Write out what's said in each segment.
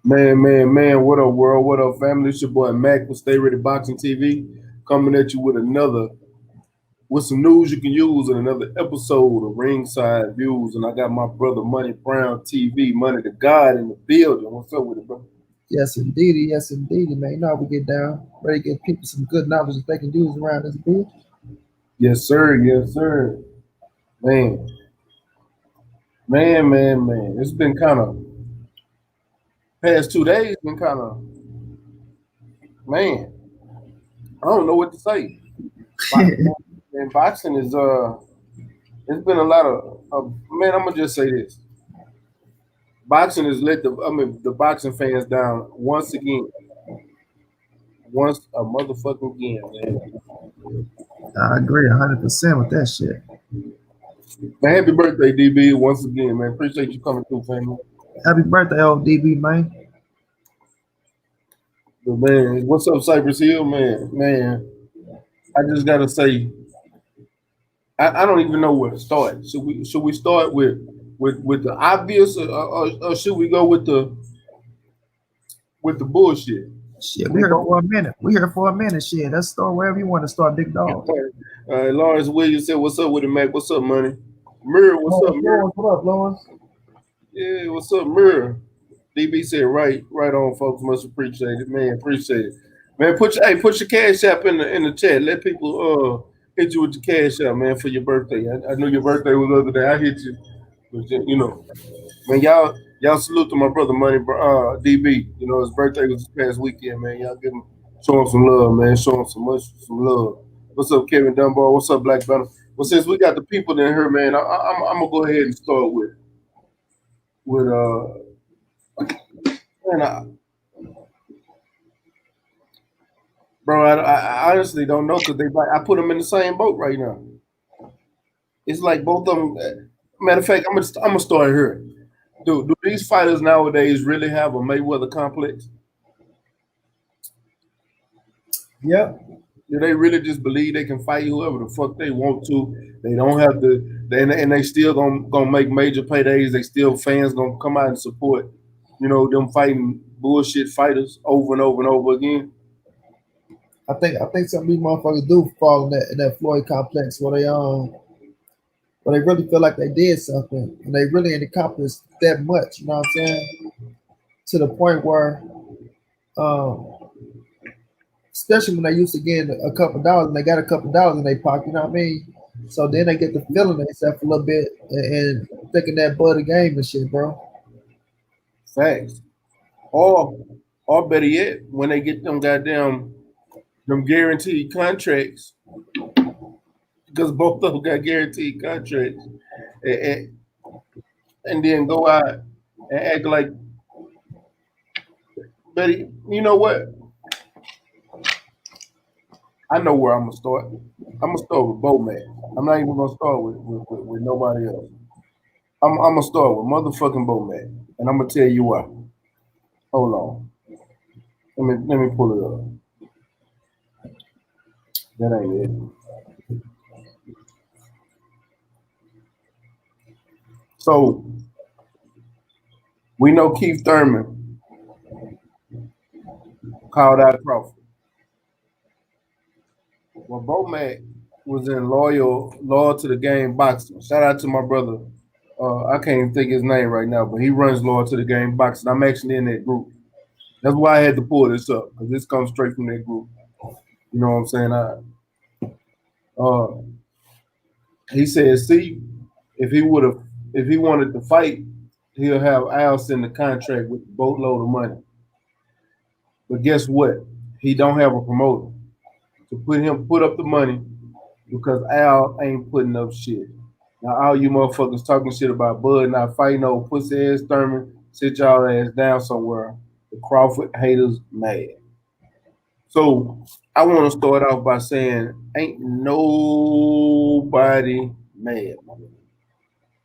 Man, what up, world? What up, family? It's your boy Mac with Stay Ready Boxing TV, coming at you with some news you can use in another episode of Ringside Views. And I got my brother Money Brown TV, Money the God in the building. What's up with it, bro? Yes indeedy, man. You know how we get down. Ready to give people some good knowledge that they can use around this bitch. Yes, sir. Man, man. It's been kind of past 2 days. Been kind of man. I don't know what to say. Boxing is It's been a lot of man. I'm gonna just say this. Boxing has let the boxing fans down once again. Once a motherfucking again, man. I agree 100% with that shit. Man, happy birthday, DB, once again, man. Appreciate you coming through, family. Happy birthday, old DB, man. But man, what's up, Cypress Hill, man? Man, I just gotta say, I don't even know where to start. Should we start with the obvious, or should we go with the bullshit? Shit, we We here both. for a minute. We here for a minute. Shit, let's start wherever you want to start, big dog. Lawrence Williams said, "What's up with it, Mac? What's up, money? Mirror, what's up, Mirror? Lawrence, what up, Lawrence? Yeah, what's up, Mirror?" DB said, right on, folks. Much appreciated, man. Appreciate it, man. Put your cash app in the chat. Let people hit you with the cash app, man, for your birthday. I knew your birthday was the other day. I hit you, but man, y'all salute to my brother, DB. You know his birthday was this past weekend, man. Y'all show him some love, man. Show him some love. What's up, Kevin Dunbar? What's up, Black Banner? Well, since we got the people in here, man, I'm gonna go ahead and start with man, bro, I honestly don't know because I put them in the same boat right now. It's like both of them. Matter of fact, I'm gonna start here. Do these fighters nowadays really have a Mayweather complex? Yep. Do they really just believe they can fight whoever the fuck they want to? They don't have to, and they still gonna make major paydays. They still fans gonna come out and support, them fighting bullshit fighters over and over and over again. I think some of these motherfuckers do fall in that Floyd complex where they really feel like they did something and they really ain't accomplished that much, you know what I'm saying? To the point where um especially when they used to get a couple dollars and they got a couple dollars in their pocket, you know what I mean? So then they get to feeling themselves a little bit and thinking that butt of game and shit, bro. Facts. Or or better yet, when they get them guaranteed contracts, because both of them got guaranteed contracts, and, and, and then go out and act like, Betty, you know what? I know where I'm gonna start. I'm gonna start with Bowman. I'm not even gonna start with nobody else. I'm gonna start with motherfucking Bowman, and I'm gonna tell you why. Hold on, let me pull it up. That ain't it. So we know Keith Thurman called out Crawford. Well, Bomac was in loyal to the game boxing. Shout out to my brother. I can't even think his name right now, but he runs loyal to the game boxing. I'm actually in that group. That's why I had to pull this up because this comes straight from that group. You know what I'm saying? Uh, he said, see, if he would have, if he wanted to fight, he'll have Al send the contract with a boatload of money. But guess what? He don't have a promoter to put up the money because Al ain't putting up shit. Now all you motherfuckers talking shit about Bud not fighting no pussy ass Thurman, sit y'all ass down somewhere. The Crawford haters mad. So I want to start off by saying, ain't nobody mad.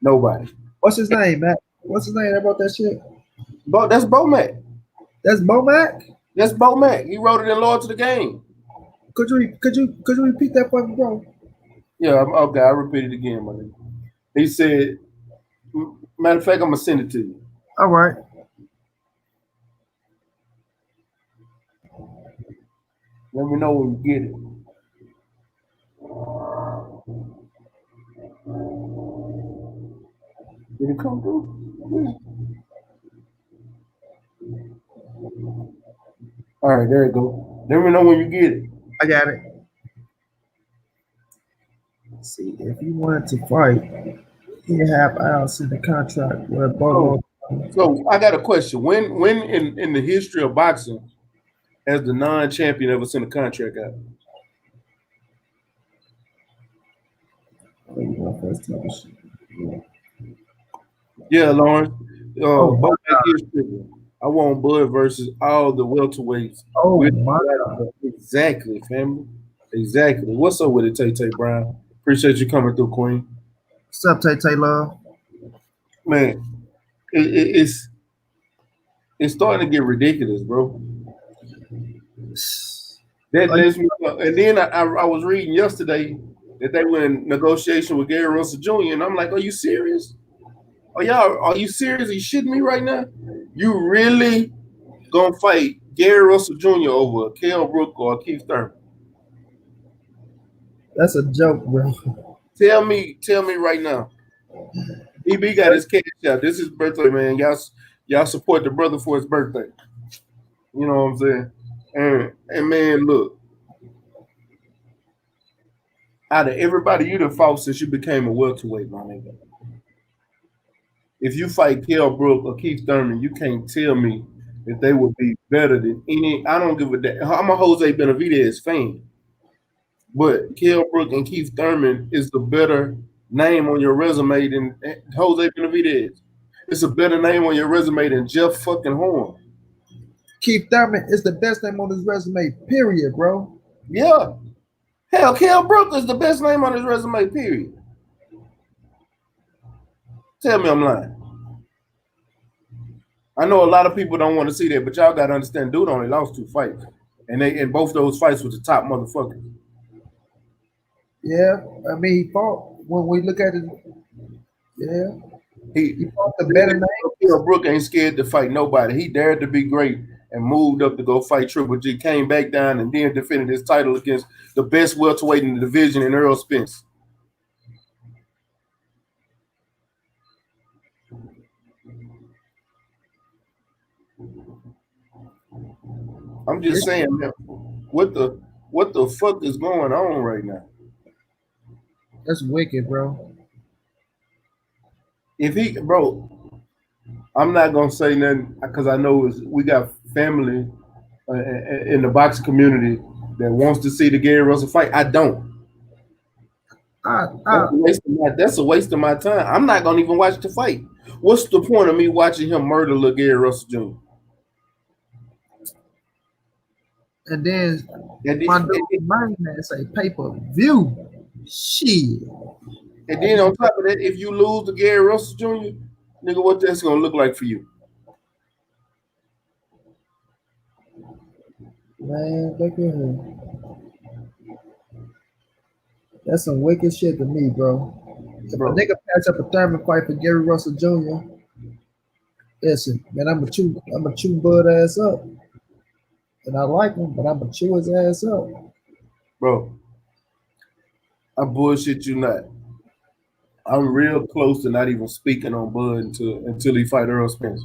Nobody. What's his name, Matt? What's his name about that shit? But that's Bomac. That's Bomac? That's Bomac. He wrote it in Law to the Game. Could you repeat that for me, bro? Yeah, okay, I'll repeat it again, my nigga. He said, matter of fact, I'm gonna send it to you. All right. Let me know when you get it. Did it come through? All right, there you go. Let me know when you get it. I got it. See, if you wanted to fight, you have Alex in the contract where So, Bogo. so I got a question. When in the history of boxing has the non-champion ever sent a contract out? Oh, you want first television. Yeah, Lawrence. Oh my, Both back history. I want Bud versus all the welterweights. oh With my. exactly, family. Exactly. What's up with it, Tay Tay Brown? Appreciate you coming through, Queen. What's up, Tay Tay Love? Man, it's starting to get ridiculous, bro. That Like, lets me know. And then I was reading yesterday that they were in negotiation with Gary Russell Jr. And I'm like, are you serious? Are you serious? Are you shitting me right now? You really gonna fight Gary Russell Jr. over Kell Brook or Keith Thurman? that's a joke, bro. Tell me right now. EB got his cash out. This is his birthday, man. Y'all support the brother for his birthday. You know what I'm saying? And man, look, out of everybody you done fought since you became a welterweight, my nigga. If you fight Kell Brook or Keith Thurman, you can't tell me that they would be better than any. I don't give a damn. I'm a Jose Benavidez fan, but Kell Brook and Keith Thurman is the better name on your resume than Jose Benavidez. It's a better name on your resume than Jeff fucking Horn. Keith Thurman is the best name on his resume, period, bro. Yeah. Hell, Kell Brook is the best name on his resume, period. Tell me I'm lying. I know a lot of people don't want to see that, but y'all gotta understand, dude only lost 2 fights. And both those fights was the top motherfuckers. Yeah, I mean, he fought. When we look at it, yeah, He he fought the better name. Kell Brook ain't scared to fight nobody. He dared to be great and moved up to go fight Triple G, came back down and then defended his title against the best welterweight in the division in Earl Spence. I'm just saying, man, what the fuck is going on right now? That's wicked, bro. If he, bro, I'm not gonna say nothing because I know we got family in the boxing community that wants to see the Gary Russell fight. I don't. I, I, That's a waste of my time. I'm not gonna even watch the fight. What's the point of me watching him murder little Gary Russell Jr.? and then And my then, dude, my man say pay per view. Shit. and then on top of that, if you lose to Gary Russell Jr., nigga, what that's gonna look like for you? Man, look at him. That's some wicked shit to me, bro. If Bro, a nigga patch up a Thurman fight for Gary Russell Jr., listen, man, I'm a chew Bud ass up. And I like him, but I'm gonna chew his ass up. bro, I bullshit you not. I'm real close to not even speaking on Bud until he fight Earl Spence.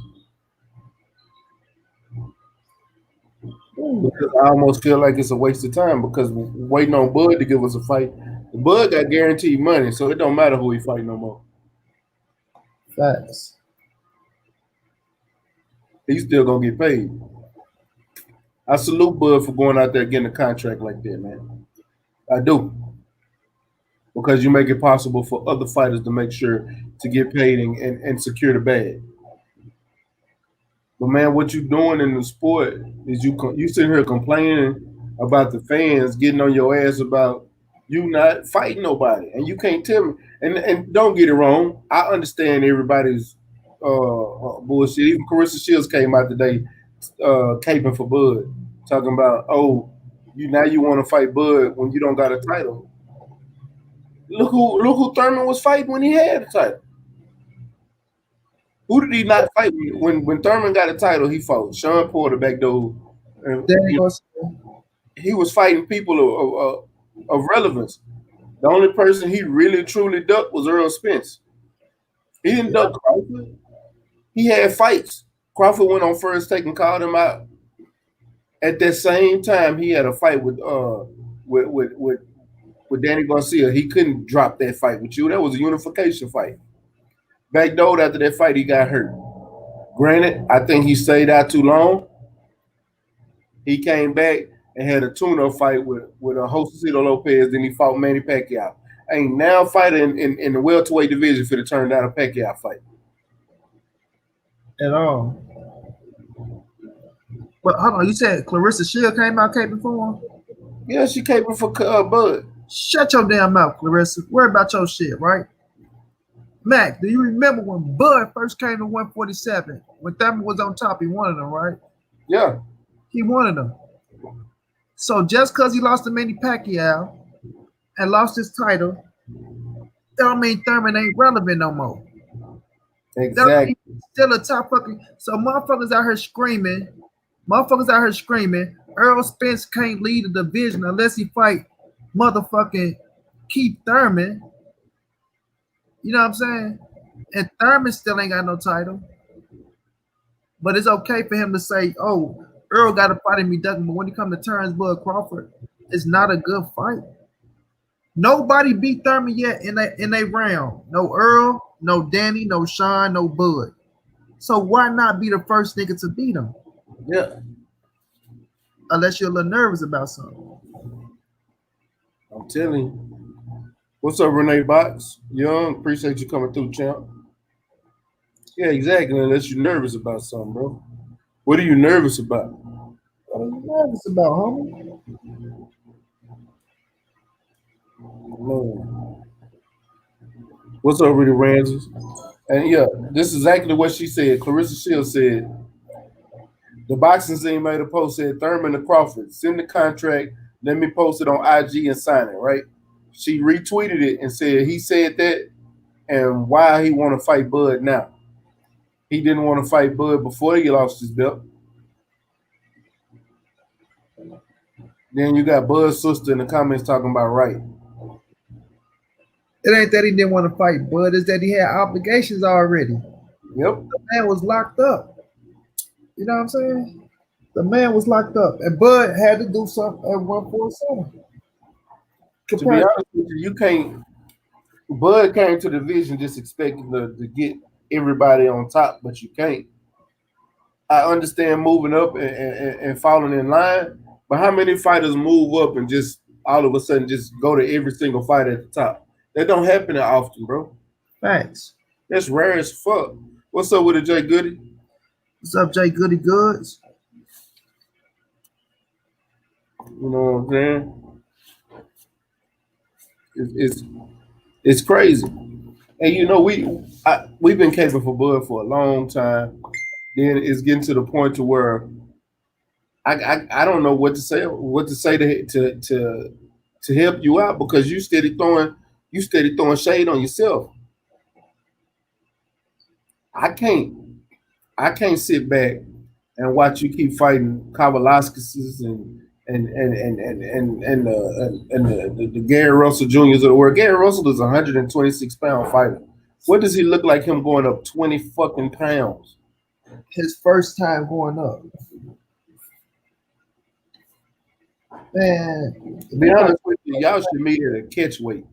Because I almost feel like it's a waste of time because waiting on Bud to give us a fight. Bud got guaranteed money, so it don't matter who he fight no more. Facts. He's still gonna get paid. I salute Bud for going out there getting a contract like that, man. I do. Because you make it possible for other fighters to make sure to get paid and secure the bag. But man, what you doing in the sport is you sitting here complaining about the fans getting on your ass about you not fighting nobody, and you can't tell me. And don't get it wrong, I understand everybody's bullshit. Even Carissa Shields came out today, caping for Bud, talking about you want to fight Bud when you don't got a title. Look who Thurman was fighting when he had a title. Who did he not fight when Thurman got a title? He fought Sean Porter back door. Daniel, he was fighting people of relevance. The only person he really truly ducked was Earl Spence. He didn't duck Crawford. He had fights. Crawford went on first take and called him out. At that same time, he had a fight with with with, with Danny Garcia. He couldn't drop that fight with you. That was a unification fight. Backdoored after that fight, he got hurt. Granted, I think he stayed out too long. He came back and had a tune-up fight with a Josecito Lopez. Then he fought Manny Pacquiao. Ain't now fighting in the welterweight division for to turn down a Pacquiao fight at all. But hold on, you said Clarissa Shield came out caping for him? Yeah, she caping for Bud. Shut your damn mouth, Clarissa. Worry about your shit, right? Mac, do you remember when Bud first came to 147? When Thurman was on top, he wanted them, right? Yeah. He wanted them. So just because he lost to Manny Pacquiao and lost his title, that don't mean Thurman ain't relevant no more. Exactly. Still a top fucking. So motherfuckers out here screaming. Earl Spence can't lead the division unless he fight motherfucking Keith Thurman. You know what I'm saying? And Thurman still ain't got no title. But it's okay for him to say, oh, Earl got to fight me, Duggan. But when it comes to Terrence Bud Crawford, it's not a good fight. Nobody beat Thurman yet in a round. No Earl, no Danny, no Sean, no Bud. So why not be the first nigga to beat him? Yeah. Unless you're a little nervous about something. I'm telling you. What's up, Renee Box? Young, appreciate you coming through, champ. Yeah, exactly. Unless you're nervous about something, bro. What are you nervous about? What are you nervous about, homie? Man. What's up, Rudy Ramses? And yeah, this is exactly what she said. Clarissa Shields said, the boxing scene made a post, said Thurman to Crawford, send the contract, let me post it on IG and sign it, right? She retweeted it and said he said that and why he want to fight Bud now. He didn't want to fight Bud before he lost his belt. Then you got Bud's sister in the comments talking about right. It ain't that he didn't want to fight Bud, it's that he had obligations already. Yep. The man was locked up. You know what I'm saying? The man was locked up. And Bud had to do something at 147. To be honest with you, you can't. Bud came to the division just expecting to get everybody on top, but you can't. I understand moving up and falling in line, but how many fighters move up and just all of a sudden just go to every single fight at the top? That don't happen that often, bro. Facts. That's rare as fuck. What's up with it, Jay Goody? What's up, Jay Goody Goods? You know what I'm saying? It's crazy. And you know, we've been caping for Bud for a long time. Then it's getting to the point to where I don't know what to say to help you out because you steady throwing shade on yourself. I can't sit back and watch you keep fighting Kavalaskis and the Gary Russell Juniors of the world. Gary Russell is a 126-pound fighter. What does he look like him going up 20 fucking pounds? His first time going up. Man, to be honest with you, y'all should meet at a catch weight.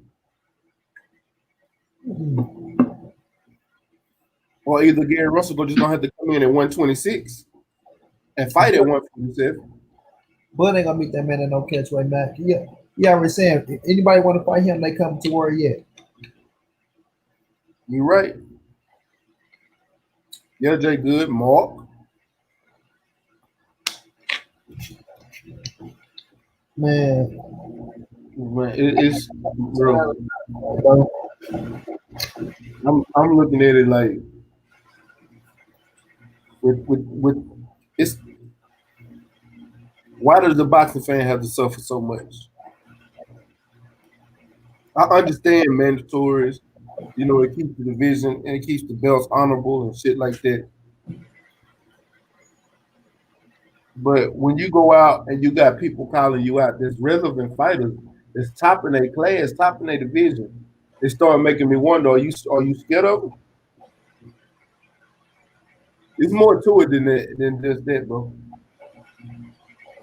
Or either Gary Russell just don't have to come in at 126 and fight at 147. Bud ain't gonna meet that man at no catch weight, Mac. Yeah, already saying if anybody want to fight him, they come to where he at. You right. Yeah, Jay Good, Mark. Man, it's bro. I'm looking at it like with it's why does the boxing fan have to suffer so much? I understand mandatories, you know, it keeps the division and it keeps the belts honorable and shit like that. But when you go out and you got people calling you out, there's relevant fighters that's topping their class, topping their division. It started making me wonder: are you scared of them? There's more to it than just that, bro.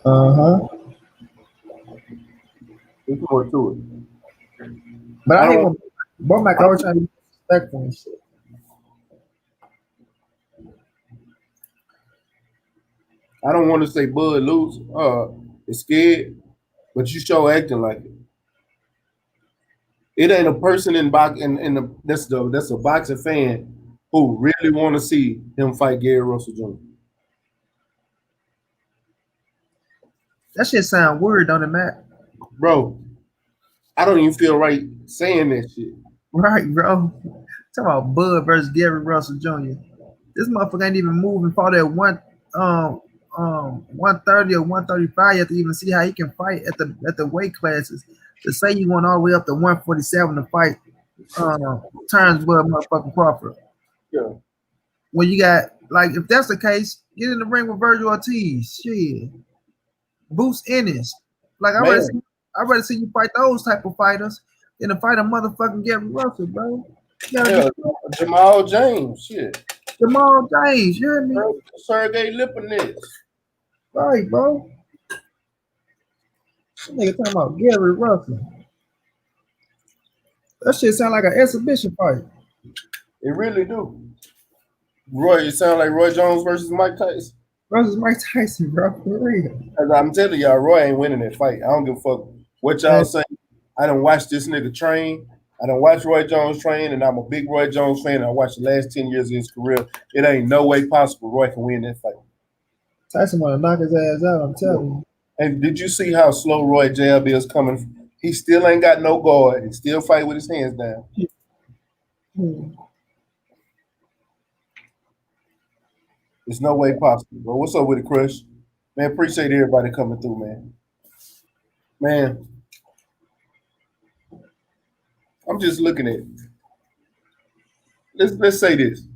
Uh-huh. There's more to it. But I I hate don't. when Bomac always trying to be respectful and shit. I don't want to say Bud lose. Is scared, but you show acting like it. It ain't a person in the that's a boxing fan who really want to see him fight Gary Russell Jr. That shit sound weird, don't it, Matt? Bro, I don't even feel right saying that shit. Right, bro. Talk about Bud versus Gary Russell Jr. This motherfucker ain't even moving for that 130 or 135 yet to even see how he can fight at the weight classes. To say you went all the way up to 147 to fight Turnsville motherfucking Crawford. Yeah. When you got like if that's the case, get in the ring with Virgil Ortiz. Shit. Boost Ennis. Like I'd rather see you fight those type of fighters than to fight a motherfucking Gary Russell, bro. Yeah, Jamal James, shit. Jamal James, you hear me? Sergey Lipinets. Right, bro. This nigga talking about Gary Russell. That shit sound like an exhibition fight. It really do. Roy, it sound like Roy Jones versus Mike Tyson. Versus Mike Tyson, bro. For real. As I'm telling y'all, Roy ain't winning that fight. I don't give a fuck what y'all say. I done watched this nigga train. I done watched Roy Jones train, and I'm a big Roy Jones fan. I watched the last 10 years of his career. It ain't no way possible Roy can win that fight. Tyson want to knock his ass out, I'm telling you. And did you see how slow Roy jab is coming? He still ain't got no guard. He still fight with his hands down. There's no way possible, bro. What's up with it, Crush? Man, appreciate everybody coming through, man. Man, I'm just looking at it. Let's say this.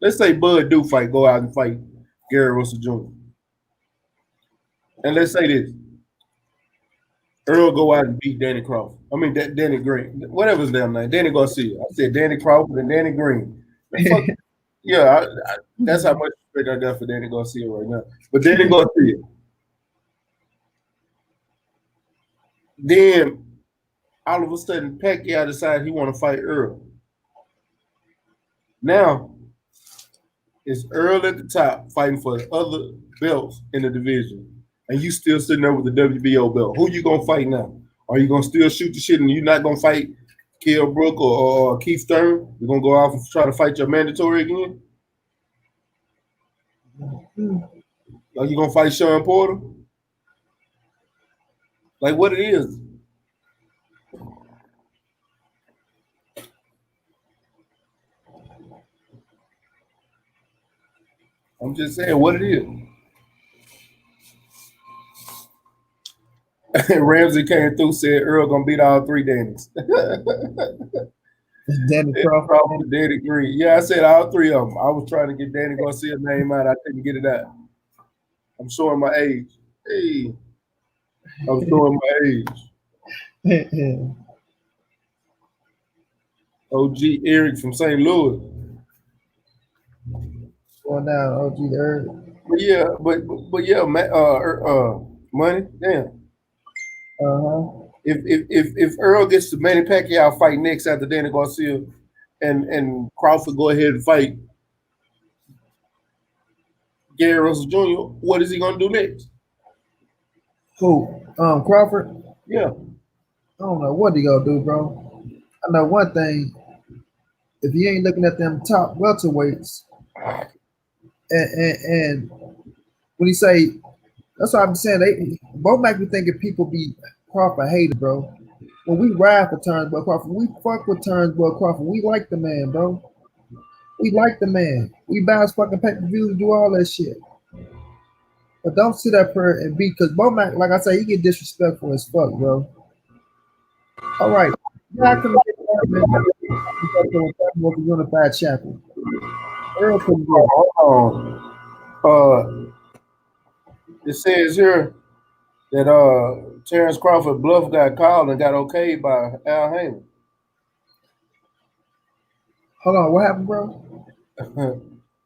Let's say Bud do go out and fight Gary Russell Jr. And let's say this. Earl go out and beat Danny Crawford. I mean, Danny Green. Whatever his damn name. Danny Garcia. I said Danny Crawford and Danny Green. Yeah, that's how much respect I got for Danny Garcia right now. But Danny Garcia. Then, all of a sudden, Pacquiao decides he want to fight Earl. Now, it's Earl at the top fighting for other belts in the division. And you still sitting there with the WBO belt. Who you going to fight now? Are you going to still shoot the shit and you're not going to fight Kell Brook or Keith Stern? You're going to go off and try to fight your mandatory again? Are you going to fight Sean Porter? Like what it is. I'm just saying what it is. Ramsey came through, said Earl gonna beat all three Dannys. Danny Crawford. Danny Green. Yeah, I said all three of them. I was trying to get Danny Garcia's name out. I couldn't get it out. I'm showing my age. Hey, I'm showing my age. OG Eric from St. Louis. Going down, OG Eric. But yeah, Money, damn. If Earl gets the Manny Pacquiao fight next after Danny Garcia and Crawford go ahead and fight Gary Russell Jr., what is he gonna do next? Who? Crawford? Yeah. I don't know what he gonna do, bro. I know one thing. If he ain't looking at them top welterweights, and when he say, that's what I'm saying, they both make me think if people be Crawford hated, bro. When we ride for Turnbull Crawford, we fuck with Turnbull Crawford. We like the man, bro. We like the man. We buy his fucking pay-per-views, do all that shit. But don't sit up here and beat, because Bomac, like I say, he get disrespectful as fuck, bro. All right. Back to the Unified Champion. Earl couldn't get It says here that Terrence Crawford bluff got called and got okayed by Al Heyman. Hold on, what happened, bro?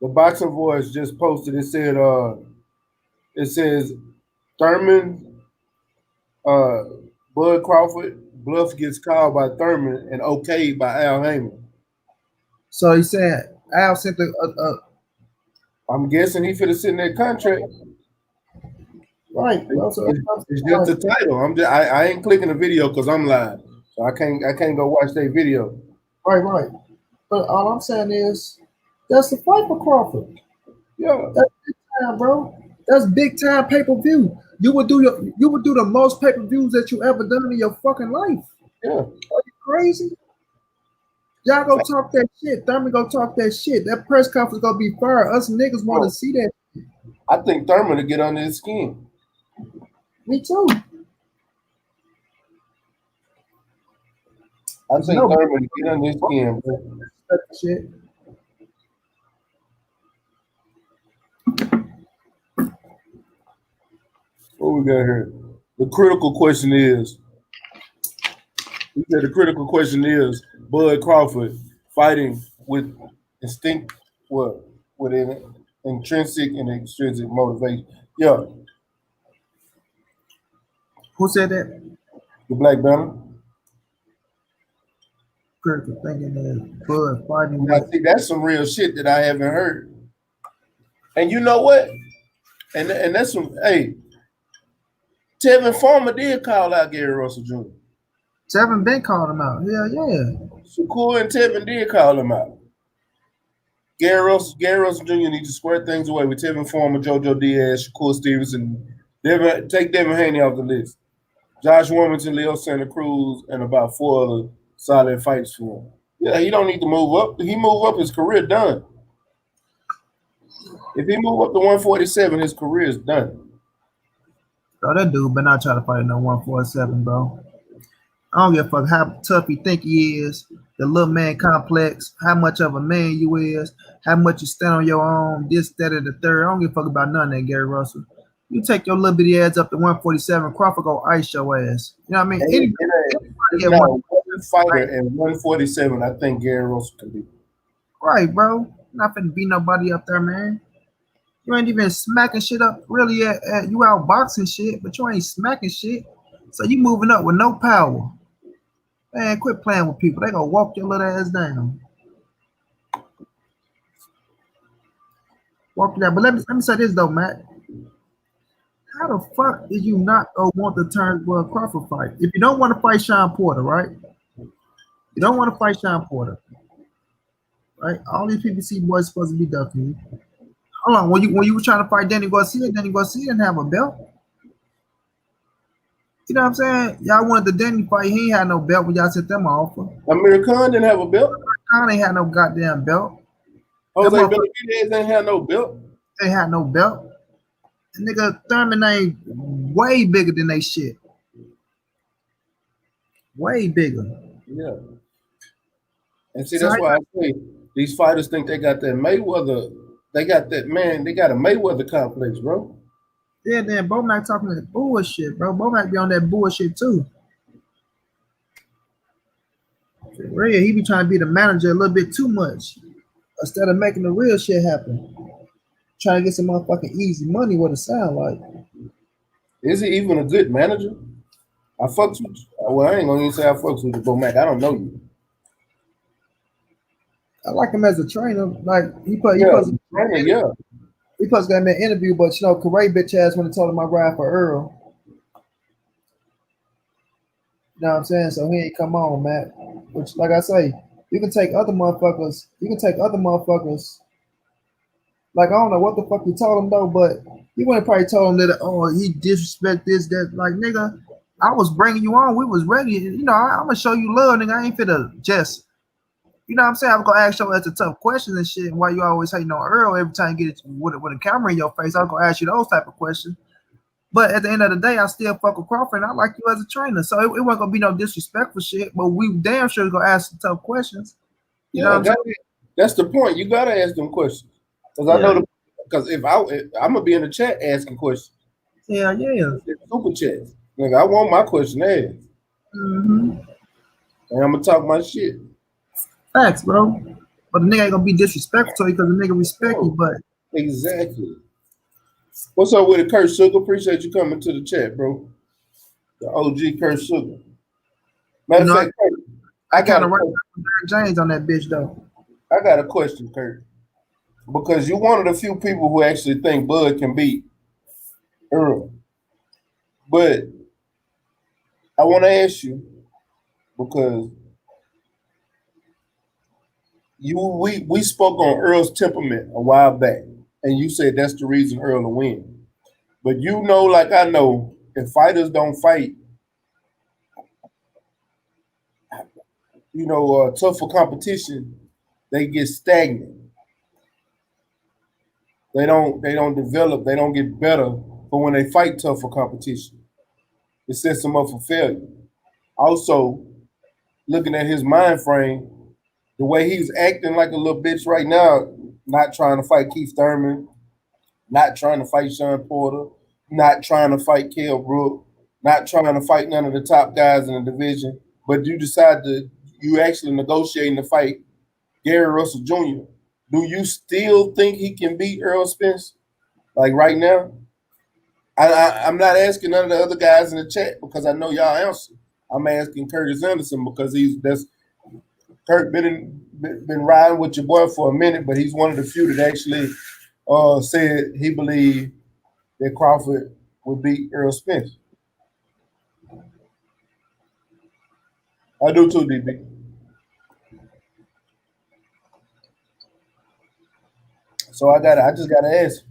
The Boxing Voice just posted. It says Thurman, uh, Bud Crawford bluff gets called by Thurman and okayed by Al Heyman. So he said Al sent I'm guessing he finna sit in that contract. right. Bro, so It's just the title. I ain't clicking the video because I'm live, so I can't go watch that video. right. But all I'm saying is that's the fight for Crawford. Yeah, That's big time, bro. That's big time pay-per-view. You would do the most pay-per-views that you ever done in your fucking life. yeah. Are you crazy? Y'all go talk that shit. Thurman go talk that shit. That press conference gonna be fire. Us niggas want to see that. I think Thurman to get under his skin. Me too. I think Thurman to get under his skin, bro. That shit. What we got here? The critical question is. He said the critical question is Bud Crawford fighting with instinct, what, with an intrinsic and extrinsic motivation. Yeah, Who said that? the Black Banner. Critical thinking that Bud fighting I with. think that's some real shit that I haven't heard. And you know what? And that's some. Hey, Tevin Farmer did call out Gary Russell Jr. Tevin been called him out. Yeah. Shakur and Tevin did call him out. Gary Russell Jr. needs to square things away with Tevin Farmer, JoJo Diaz, Shakur Stevenson. Take Devin Haney off the list. Josh Warmington, Leo Santa Cruz, and about 4 other solid fights for him. Yeah, he don't need to move up. If he move up, his career done. If he move up to 147, his career is done. Bro, that dude better not try to fight no 147, bro. I don't give a fuck how tough you think he is, the little man complex, how much of a man you is, how much you stand on your own, this, that, and the third. I don't give a fuck about none of that, Gary Russell. You take your little bitty ass up to 147, Crawford go ice your ass. You know what I mean? Anybody at one fighter at 147, I think Gary Russell can be. Right, bro. Not finna beat nobody up there, man. You ain't even smacking shit up really at you out boxing shit, but you ain't smacking shit. So you moving up with no power. Man, quit playing with people. They gonna walk your little ass down. Walk you down. But let me say this though, Matt. How the fuck did you not want the Terrence Bud Crawford fight? If you don't want to fight Sean Porter, right? You don't want to fight Sean Porter, right? All these PBC boys supposed to be ducking you. Hold on, when you were trying to fight Danny Garcia didn't have a belt. You know what I'm saying? Y'all wanted the Danny fight. He ain't had no belt when y'all sent them off. Amir Khan didn't have a belt. Khan ain't had no goddamn belt. Jose Benavidez ain't had no belt. They had no belt. And nigga Thurman ain't way bigger than they shit. Way bigger. Yeah. And see, that's why I say these fighters think they got that Mayweather. They got that, man. They got a Mayweather complex, bro. Yeah, then Bomac talking that bullshit, bro. Bomac be on that bullshit too. For real, he be trying to be the manager a little bit too much instead of making the real shit happen. Trying to get some motherfucking easy money. What it sound like? Is he even a good manager? I fucks with you. Well, I ain't gonna even say I fucks with you, Bomac. I don't know you. I like him as a trainer. Like he supposed to get me an interview, but you know, Correa bitch ass when he told him I ride for Earl. You know what I'm saying? So he ain't come on, Matt. Which, like I say, you can take other motherfuckers. Like I don't know what the fuck you told him though, but you wouldn't probably told him that he disrespect this, that. Like nigga, I was bringing you on. We was ready. You know, I'm gonna show you love, nigga. I ain't finna just. You know what I'm saying? I'm gonna ask you as a tough questions and shit. Why you always hating on Earl every time you get it with a camera in your face? I'm gonna ask you those type of questions. But at the end of the day, I still fuck with Crawford. And I like you as a trainer, so it wasn't gonna be no disrespectful shit. But we damn sure gonna ask some tough questions. You know what I'm saying? That's the point. You gotta ask them questions because I know because if I'm gonna be in the chat asking questions. Yeah, yeah. Super chats. Nigga, I want my question asked. Mm-hmm. And I'm gonna talk my shit. Facts, bro. But the nigga ain't gonna be disrespectful to you because the nigga respect you. Oh, But exactly. What's up with it, Kurt Sugar? Appreciate you coming to the chat, bro. The OG Kurt Sugar. you Matter of know, fact, Kurt, I I got kind a of right question. with Derrick James on that bitch though. I got a question, Kurt. Because you're one of the few people who actually think Bud can beat Earl. But I want to ask you because we spoke on Earl's temperament a while back, and you said that's the reason Earl will win. But you know, like I know, if fighters don't fight, tougher competition, they get stagnant. They don't develop. They don't get better. But when they fight tougher competition, it sets them up for failure. Also, looking at his mind frame, the way he's acting like a little bitch right now, not trying to fight Keith Thurman, not trying to fight Sean Porter, not trying to fight Kell Brook, not trying to fight none of the top guys in the division, but you actually negotiating to fight Gary Russell Jr. Do you still think he can beat Earl Spence? Like right now? I'm not asking none of the other guys in the chat because I know y'all answer. I'm asking Curtis Anderson because that's Kurt been riding with your boy for a minute, but he's one of the few that actually said he believed that Crawford would beat Earl Spence. I do too, DB. So I just gotta ask.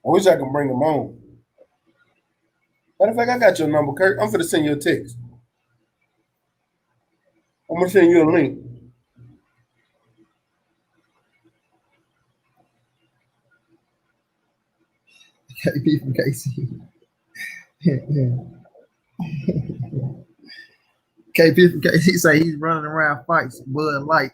I wish I could bring him on. Matter of fact, I got your number, Kurt. I'm gonna send you a text. I'm gonna send you a link. KP from KC. KP from KC say he's running around fights, Bud Light.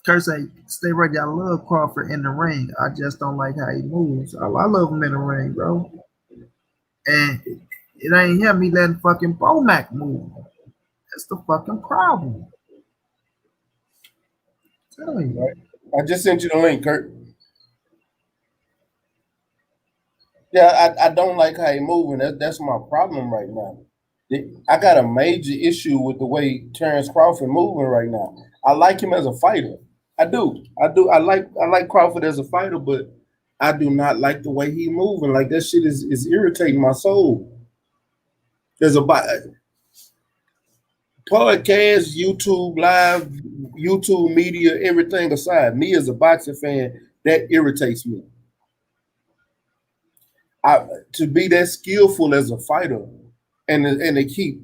Kurt say, stay ready. I love Crawford in the ring. I just don't like how he moves. I love him in the ring, bro. And it ain't him. He letting fucking Bomac move. That's the fucking problem. I'm telling you. Right. I just sent you the link, Kurt. Yeah, I don't like how he moving. That's my problem right now. I got a major issue with the way Terrence Crawford moving right now. I like him as a fighter. I do. I do. I like Crawford as a fighter, but I do not like the way he moving. Like that shit is irritating my soul. There's a podcast, YouTube live, YouTube media, everything aside. Me as a boxing fan, that irritates me. To be that skillful as a fighter and to keep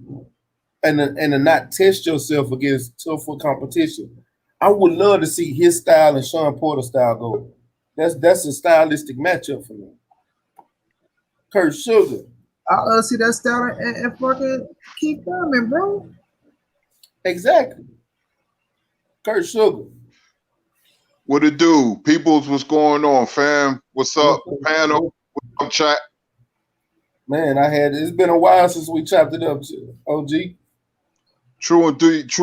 and to not test yourself against tougher competition. I would love to see his style and Sean Porter style go. That's a stylistic matchup for me. Kurt Sugar. I see that style and fucking keep coming, bro. Exactly. Kurt Sugar. What it do? Peoples, what's going on, fam? What's up, panel? What's up, chat? Man, it's been a while since we chopped it up, OG. True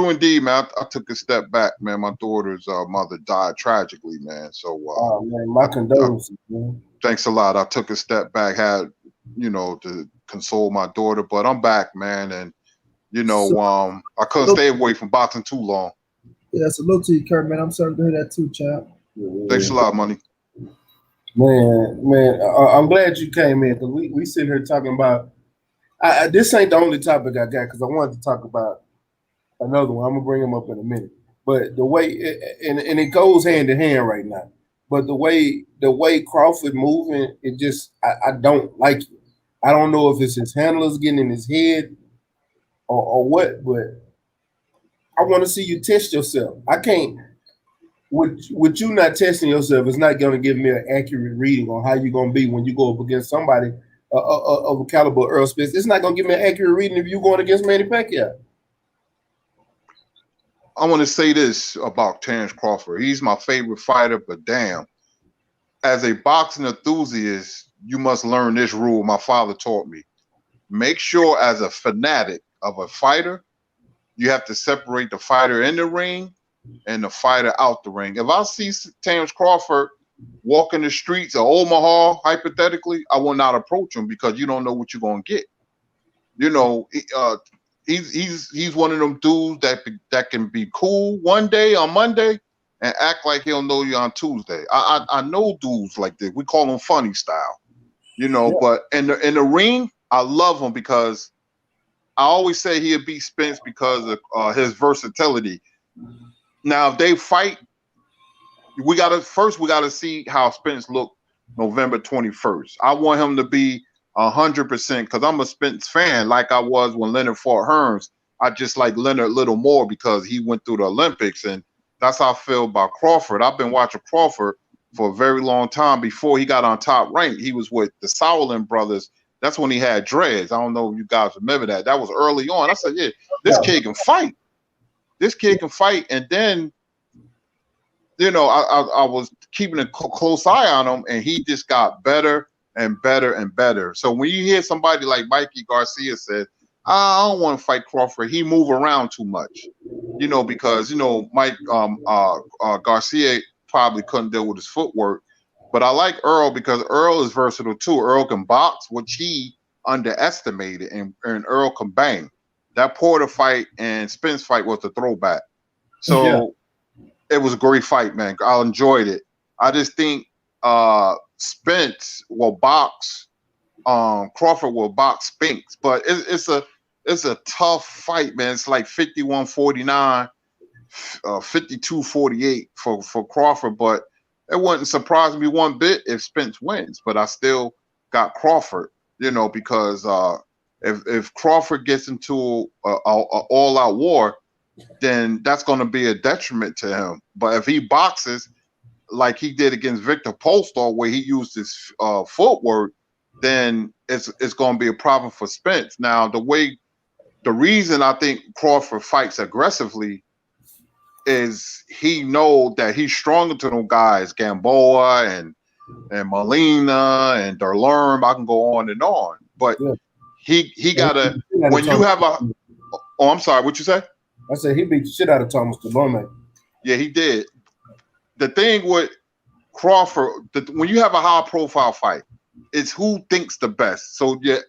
indeed, man. I took a step back, man. My daughter's mother died tragically, man. So, oh man, my condolences, man. Thanks a lot. I took a step back, had to console my daughter, but I'm back, man. And I couldn't stay away from boxing too long. Yeah, salute to you, Kurt, man. I'm sorry to hear that too, chap. Thanks a lot, money. Man, I'm glad you came in because we sitting here talking about. This ain't the only topic I got because I wanted to talk about another one. I'm gonna bring him up in a minute. But the way and it goes hand in hand right now. But the way Crawford moving, it just I don't like it. I don't know if it's his handlers getting in his head or what, but I want to see you test yourself. I can't. With you not testing yourself, it's not going to give me an accurate reading on how you're going to be when you go up against somebody of a caliber Earl Spence. It's not going to give me an accurate reading if you're going against Manny Pacquiao. I want to say this about Terrence Crawford. He's my favorite fighter, but damn, as a boxing enthusiast, you must learn this rule my father taught me. Make sure as a fanatic of a fighter, you have to separate the fighter in the ring and the fighter out the ring. If I see Terence Crawford walking the streets of Omaha, hypothetically, I will not approach him because you don't know what you're gonna get. You know, he's one of them dudes that can be cool one day on Monday and act like he'll know you on Tuesday. I know dudes like this. We call them funny style. You know, but in the ring, I love him because I always say he'll beat Spence because of his versatility. Now, if they fight, we gotta see how Spence look November 21st. I want him to be 100% because I'm a Spence fan, like I was when Leonard fought Hearns. I just like Leonard a little more because he went through the Olympics, and that's how I feel about Crawford. I've been watching Crawford for a very long time. Before he got on Top Rank, he was with the Sauerland brothers. That's when he had dreads. I don't know if you guys remember that. That was early on. I said, yeah, this kid can fight. This kid can fight. And then, you know, I was keeping a close eye on him, and he just got better and better and better. So when you hear somebody like Mikey Garcia said, I don't want to fight Crawford, he move around too much, you know, because, you know, Mike Garcia probably couldn't deal with his footwork. But I like Earl because Earl is versatile too. Earl can box, which he underestimated, and Earl can bang. That Porter fight and Spence fight was a throwback. So it was a great fight, man. I enjoyed it. I just think Spence will box. Crawford will box Spinks, but it's a tough fight, man. It's like 51-49, 52-48 for Crawford, but it wouldn't surprise me one bit if Spence wins. But I still got Crawford, you know, because if Crawford gets into a all-out war, then that's going to be a detriment to him. But if he boxes like he did against Victor Polstar, where he used his footwork, then it's going to be a problem for Spence. Now, the reason I think Crawford fights aggressively is he know that he's stronger to them guys, Gamboa and Molina and Derlerm. I can go on and on, but he gotta. When you have a, oh, I'm sorry, what you say? I said he beat the shit out of Thomas Delorme. Yeah, he did. The thing with Crawford, when you have a high profile fight, it's who thinks the best. So your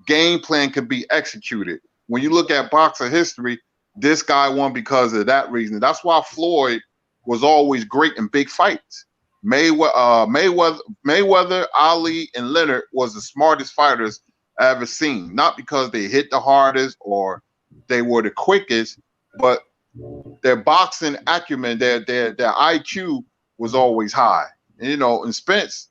game plan can be executed. When you look at boxer history, this guy won because of that reason. That's why Floyd was always great in big fights. Mayweather, Ali, and Leonard was the smartest fighters I ever seen. Not because they hit the hardest or they were the quickest, but their boxing acumen, their IQ was always high. And, you know, and Spence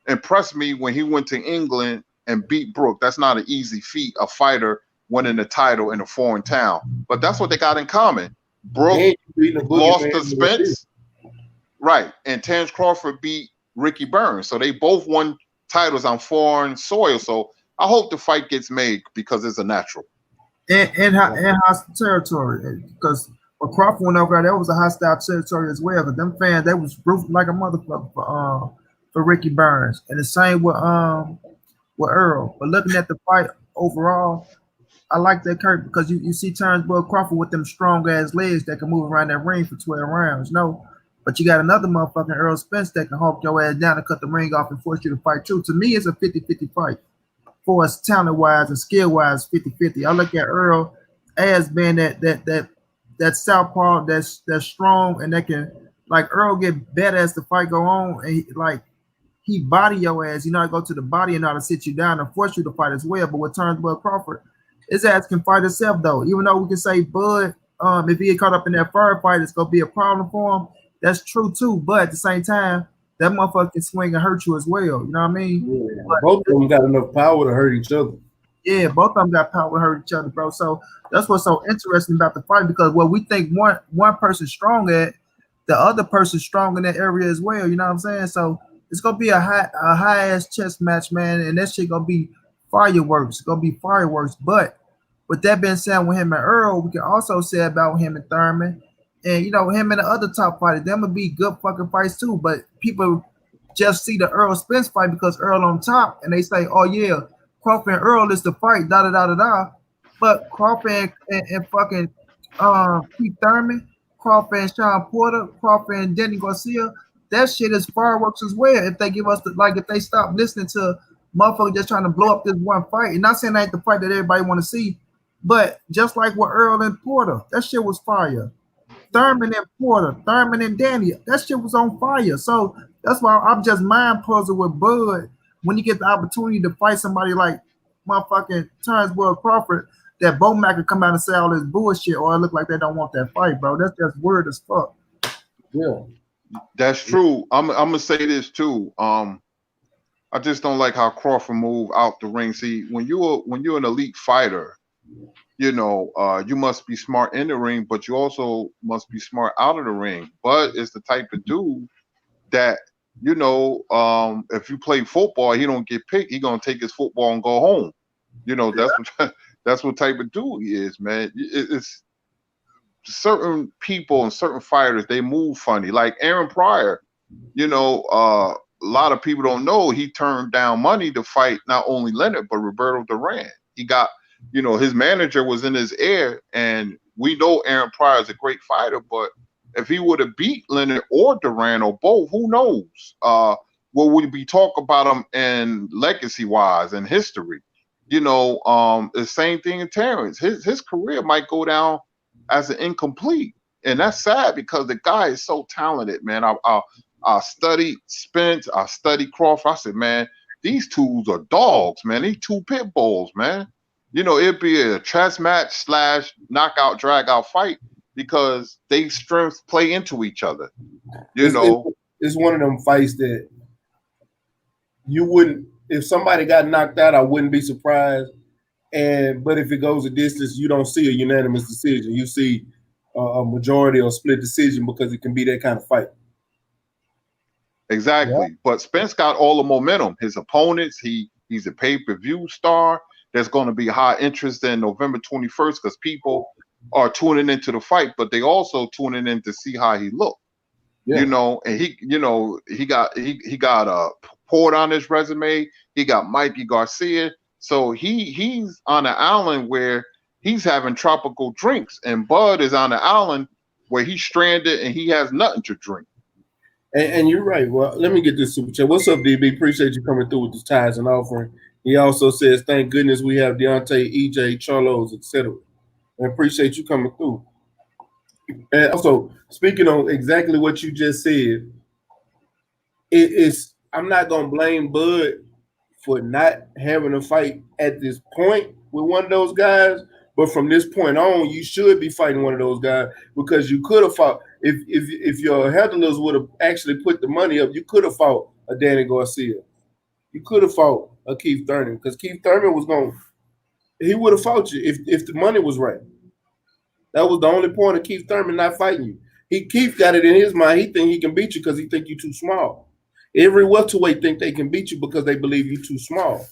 impressed me when he went to England and beat Brook. That's not an easy feat, a fighter winning the title in a foreign town. But that's what they got in common. Brook lost to Spence, right, and Terence Crawford beat Ricky Burns. So they both won titles on foreign soil. So I hope the fight gets made because it's a natural. And hostile territory, because when Crawford went over there, that was a hostile territory as well. But them fans, they was rooting like a motherfucker for Ricky Burns, and the same with Earl. But looking at the fight overall, I like that Kurt because you see Terence Bud Crawford with them strong ass legs that can move around that ring for 12 rounds, you know. But you got another motherfucking Earl Spence that can hawk your ass down and cut the ring off and force you to fight too. To me, it's a 50-50 fight. For us talent-wise and skill-wise, 50-50. I look at Earl as being that southpaw that's strong and that can, like, Earl get better as the fight go on, and he body your ass. You know, go to the body and know how to sit you down and force you to fight as well. But with Terence Bud Crawford, his ass can fight himself though. Even though we can say Bud, if he get caught up in that firefight, it's gonna be a problem for him. That's true too. But at the same time, that motherfucker can swing and hurt you as well. You know what I mean? Yeah. Both of them got enough power to hurt each other. Yeah, both of them got power to hurt each other, bro. So that's what's so interesting about the fight, because what we think one person's strong at, the other person's strong in that area as well. You know what I'm saying? So it's gonna be a high ass chess match, man, and that shit gonna be fireworks. It's gonna be fireworks. But with that being said, with him and Earl, we can also say about him and Thurman, and you know him and the other top fighters, them would be good fucking fights too. But people just see the Earl Spence fight because Earl on top, and they say, "Oh yeah, Crawford and Earl is the fight." Da da da da da. But Crawford and fucking Keith Thurman, Crawford and Sean Porter, Crawford and Danny Garcia. That shit is fireworks as well. If they give us if they stop listening to motherfuckers just trying to blow up this one fight, and not saying that ain't the fight that everybody want to see, but just like with Earl and Porter, that shit was fire. Thurman and Porter, Thurman and Danny, that shit was on fire. So that's why I'm just mind puzzled with Bud when you get the opportunity to fight somebody like motherfucking Terrence Bud Crawford, that Bomac could come out and say all this bullshit, or it look like they don't want that fight, bro. That's just weird as fuck. Yeah. That's true. I'm gonna say this too. I just don't like how Crawford move out the ring. See, when you're an elite fighter, you know, you must be smart in the ring, but you also must be smart out of the ring. Bud is the type of dude that, you know, if you play football, he don't get picked. He gonna take his football and go home. You know, that's what that's what type of dude he is, man. It's certain people and certain fighters, they move funny. Like Aaron Pryor, you know, a lot of people don't know he turned down money to fight not only Leonard but Roberto Duran. He got, you know, his manager was in his ear, and we know Aaron Pryor is a great fighter, but if he would have beat Leonard or Duran or both, who knows? What would we talk about him in legacy wise and history? You know, the same thing in Terrence. His career might go down as an incomplete, and that's sad because the guy is so talented, man. I studied Spence, I studied Crawford. I said, man, these twos are dogs, man. These two pit bulls, man. You know, it'd be a chess match / knockout, drag out fight because they strengths play into each other. You know, it's one of them fights that you wouldn't, if somebody got knocked out, I wouldn't be surprised. But if it goes a distance, you don't see a unanimous decision. You see a majority or split decision because it can be that kind of fight. exactly. Yeah. But Spence got all the momentum. His opponents, he's a pay-per-view star. There's going to be high interest in November 21st because people are tuning into the fight, but they also tuning in to see how he looked. Yeah. You know, and he got Port on his resume. He got Mikey Garcia. So he's on an island where he's having tropical drinks, and Bud is on an island where he's stranded and he has nothing to drink. And you're right. Well, let me get this super chat. What's up, DB? Appreciate you coming through with this ties and offering. He also says, thank goodness we have Deontay, EJ, Charlos, etc. And appreciate you coming through. And also, speaking on exactly what you just said, I'm not gonna blame Bud for not having a fight at this point with one of those guys, but from this point on, you should be fighting one of those guys because you could have fought if your handlers would have actually put the money up, you could have fought a Danny Garcia. You could have fought a Keith Thurman because Keith Thurman he would have fought you if the money was right. That was the only point of Keith Thurman not fighting you. Keith got it in his mind. He think he can beat you because he think you too small. Every welterweight think they can beat you because they believe you too small.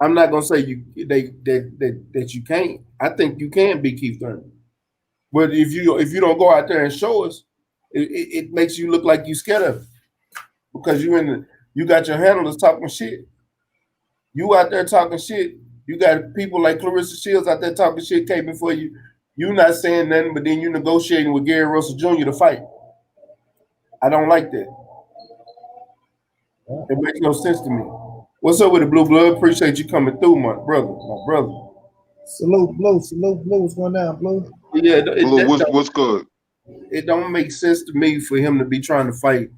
I'm not gonna say that you can't. I think you can beat Keith Thurman. But if you don't go out there and show us, it makes you look like you scared of it because you got your handlers talking shit. You out there talking shit. You got people like Clarissa Shields out there talking shit, came before you. You not saying nothing, but then you negotiating with Gary Russell Jr. to fight. I don't like that. It makes no sense to me. What's up with the blue blood? Appreciate you coming through, my brother. Salute, Blue. Salute, Blue. What's going on, Blue? Yeah, Blue, what's good? It don't make sense to me for him to be trying to fight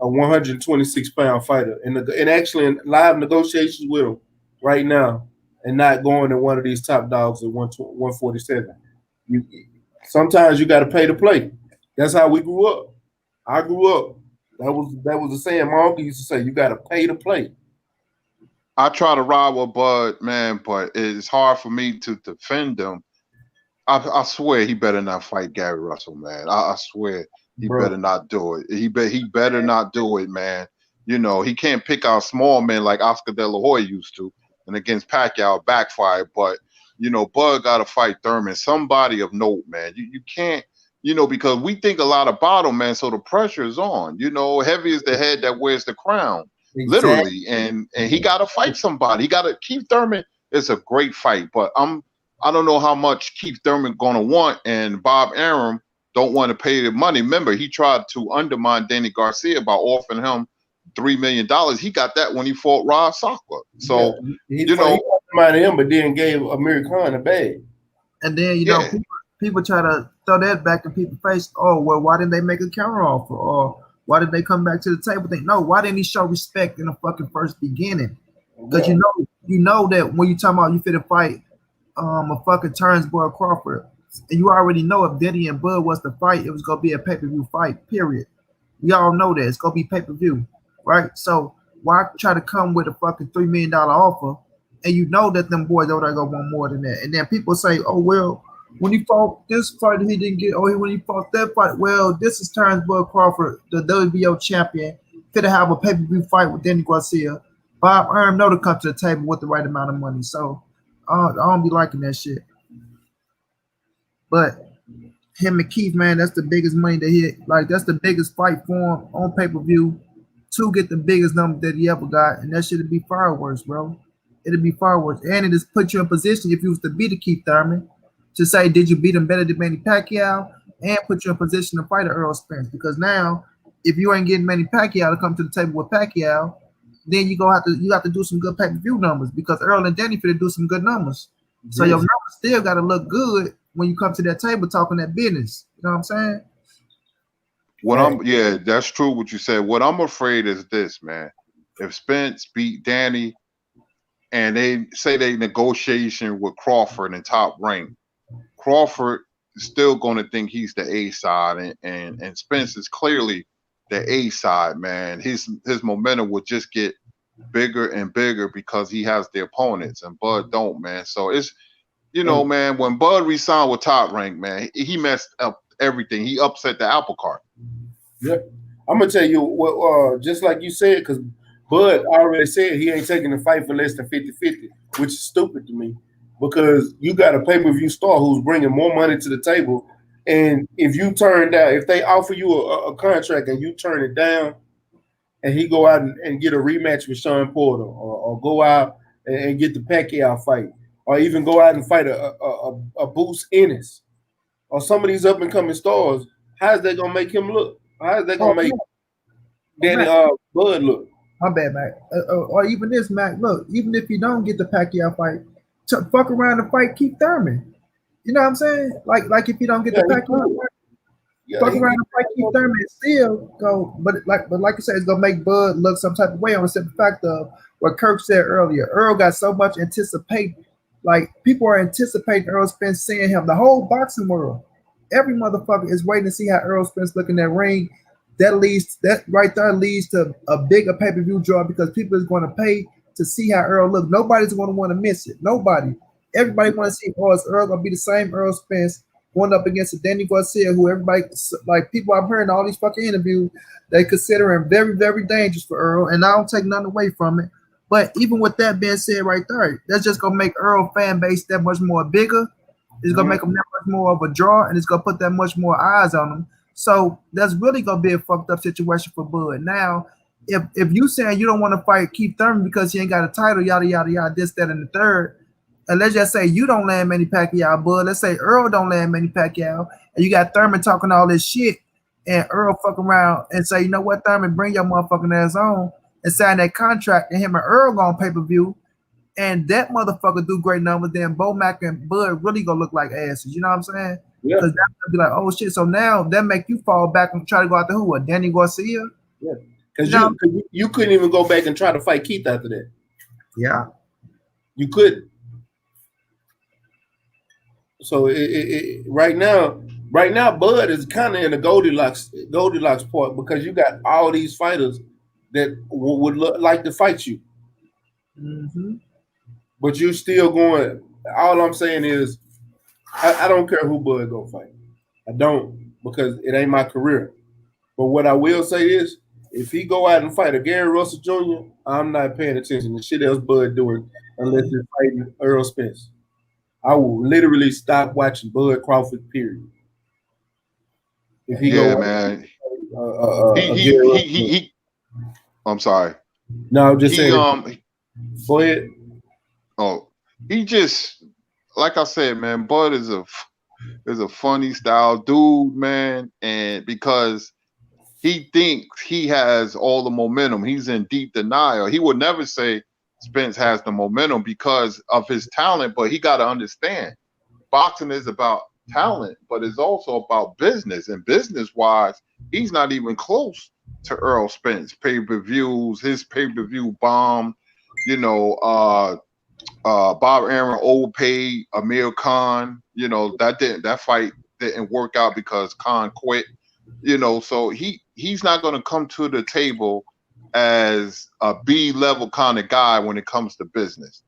a 126-pound fighter and actually in live negotiations with him right now and not going to one of these top dogs at 147. Sometimes you got to pay to play. That's how we grew up. I grew up. That was the saying my uncle used to say. You got to pay to play. I try to ride with Bud, man, but it's hard for me to defend him. I swear he better not fight Gary Russell, man. I swear he better not do it. He better not do it, man. You know, he can't pick out small men like Oscar De La Hoya used to, and against Pacquiao backfired. But you know, Bud got to fight Thurman, somebody of note, man. You can't You know, because we think a lot about him, man. So the pressure is on. You know, heavy is the head that wears the crown, Exactly. literally. And he got to fight somebody. He got to. Keith Thurman is a great fight, but I don't know how much Keith Thurman gonna want, and Bob Arum don't want to pay the money. Remember, he tried to undermine Danny Garcia by offering him $3 million. He got that when he fought Rob Soccer. So he reminded him, but then gave Amir Khan a bag. And then you know people try to throw that back in people's face. Oh well, why didn't they make a counter offer? Or why did they come back to the table? Think no, why didn't he show respect in the fucking first beginning? Because you know that when you talking about you fit a fight, a fucking Turnsborough Crawford, and you already know if Diddy and Bud was the fight, it was gonna be a pay-per-view fight. Period. We all know that it's gonna be pay-per-view, right? So why try to come with a fucking $3 million offer, and you know that them boys over there gonna want more than that? And then people say, oh well, when he fought this fight, he didn't get. Oh, when he fought that fight, well, this is Turnsborough Crawford, the WBO champion, fit to have a pay-per-view fight with Danny Garcia. Bob Arum know to come to the table with the right amount of money, so I don't be liking that shit. But him and Keith, man, that's the biggest money that he like. That's the biggest fight for him on pay-per-view to get the biggest number that he ever got, and that shit'd be fireworks, bro. It'd be fireworks, and it just put you in position if you was to beat a Keith Thurman to say, did you beat him better than Manny Pacquiao, and put you in position to fight Errol Spence? Because now, if you ain't getting Manny Pacquiao to come to the table with Pacquiao, then you have to do some good pay-per-view numbers because Earl and Danny finna do some good numbers. Yes. So your numbers still gotta look good when you come to that table talking that business. You know what I'm saying? Yeah, that's true what you said. What I'm afraid is this, man. If Spence beat Danny and they say they negotiation with Crawford in Top Rank, Crawford is still gonna think he's the A side and Spence is clearly the A side, man. His momentum would just get bigger and bigger because he has the opponents and Bud don't, man. So it's, you know, man, when Bud re-signed with Top Rank, man, he messed up everything. He upset the apple cart. Yeah, I'm gonna tell you what, just like you said, because Bud already said he ain't taking the fight for less than 50-50, which is stupid to me because you got a pay-per-view star who's bringing more money to the table. And if you turn down, if they offer you a contract and you turn it down, and he go out and get a rematch with Sean Porter, or go out and get the Pacquiao fight, or even go out and fight a Boots Ennis, or some of these up and coming stars, how's that gonna make him look? How's that gonna make Danny Bud look? My bad, Mac. Or even this, Mac. Look, even if you don't get the Pacquiao fight, fuck around and fight Keith Thurman. You know what I'm saying? Like if you don't get the Pacquiao fight, fuck around and fight Keith Thurman and still go. But like I said, it's gonna make Bud look some type of way on the simple fact of what Kirk said earlier. Earl got so much anticipated. Like people are anticipating Errol Spence seeing him. The whole boxing world, every motherfucker is waiting to see how Errol Spence look in that ring. That right there leads to a bigger pay-per-view draw because people is going to pay to see how Earl look. Nobody's going to want to miss it. Nobody. Everybody want to see, is Earl going to be the same Errol Spence going up against a Danny Garcia, who everybody, like people I've heard in all these fucking interviews, they consider him very, very dangerous for Earl, and I don't take nothing away from it. But even with that being said right there, that's just going to make Earl fan base that much more bigger. It's going to make him that much more of a draw, and it's going to put that much more eyes on him. So that's really going to be a fucked up situation for Bud. Now, if you saying you don't want to fight Keith Thurman because he ain't got a title, yada, yada, yada, this, that, and the third, and let's just say you don't land Manny Pacquiao, Bud. Let's say Earl don't land Manny Pacquiao, and you got Thurman talking all this shit, and Earl fuck around and say, you know what, Thurman, bring your motherfucking ass on and sign that contract, and him and Earl go on pay-per-view, and that motherfucker do great numbers, then Bo Mac and Bud really gonna look like asses. You know what I'm saying? Yeah. Because that's gonna be like, oh shit. So now that make you fall back and try to go after who? Danny Garcia? Yeah. Because you couldn't even go back and try to fight Keith after that. Yeah. You couldn't. So right now, Bud is kind of in a Goldilocks part because you got all these fighters that would like to fight you. Mm-hmm. But you're still going. All I'm saying is, I don't care who Bud go fight. I don't, because it ain't my career. But what I will say is, if he go out and fight a Gary Russell Jr., I'm not paying attention to shit else Bud doing unless he's fighting Errol Spence. I will literally stop watching Bud Crawford, period. If he Yeah, go, man. Gary He I'm sorry. no, I'm just He saying. Go ahead. oh he just like I said, man, Bud is a funny style dude, man, and because he thinks he has all the momentum, he's in deep denial. He would never say Spence has the momentum because of his talent, but he got to understand boxing is about talent, but it's also about business. And business wise, he's not even close to Earl Spence. Pay-per-views, his pay-per-view bomb, you know, Bob Aaron overpaid Amir Khan. You know, that fight didn't work out because Khan quit. You know, so he's not gonna come to the table as a B level kind of guy when it comes to business.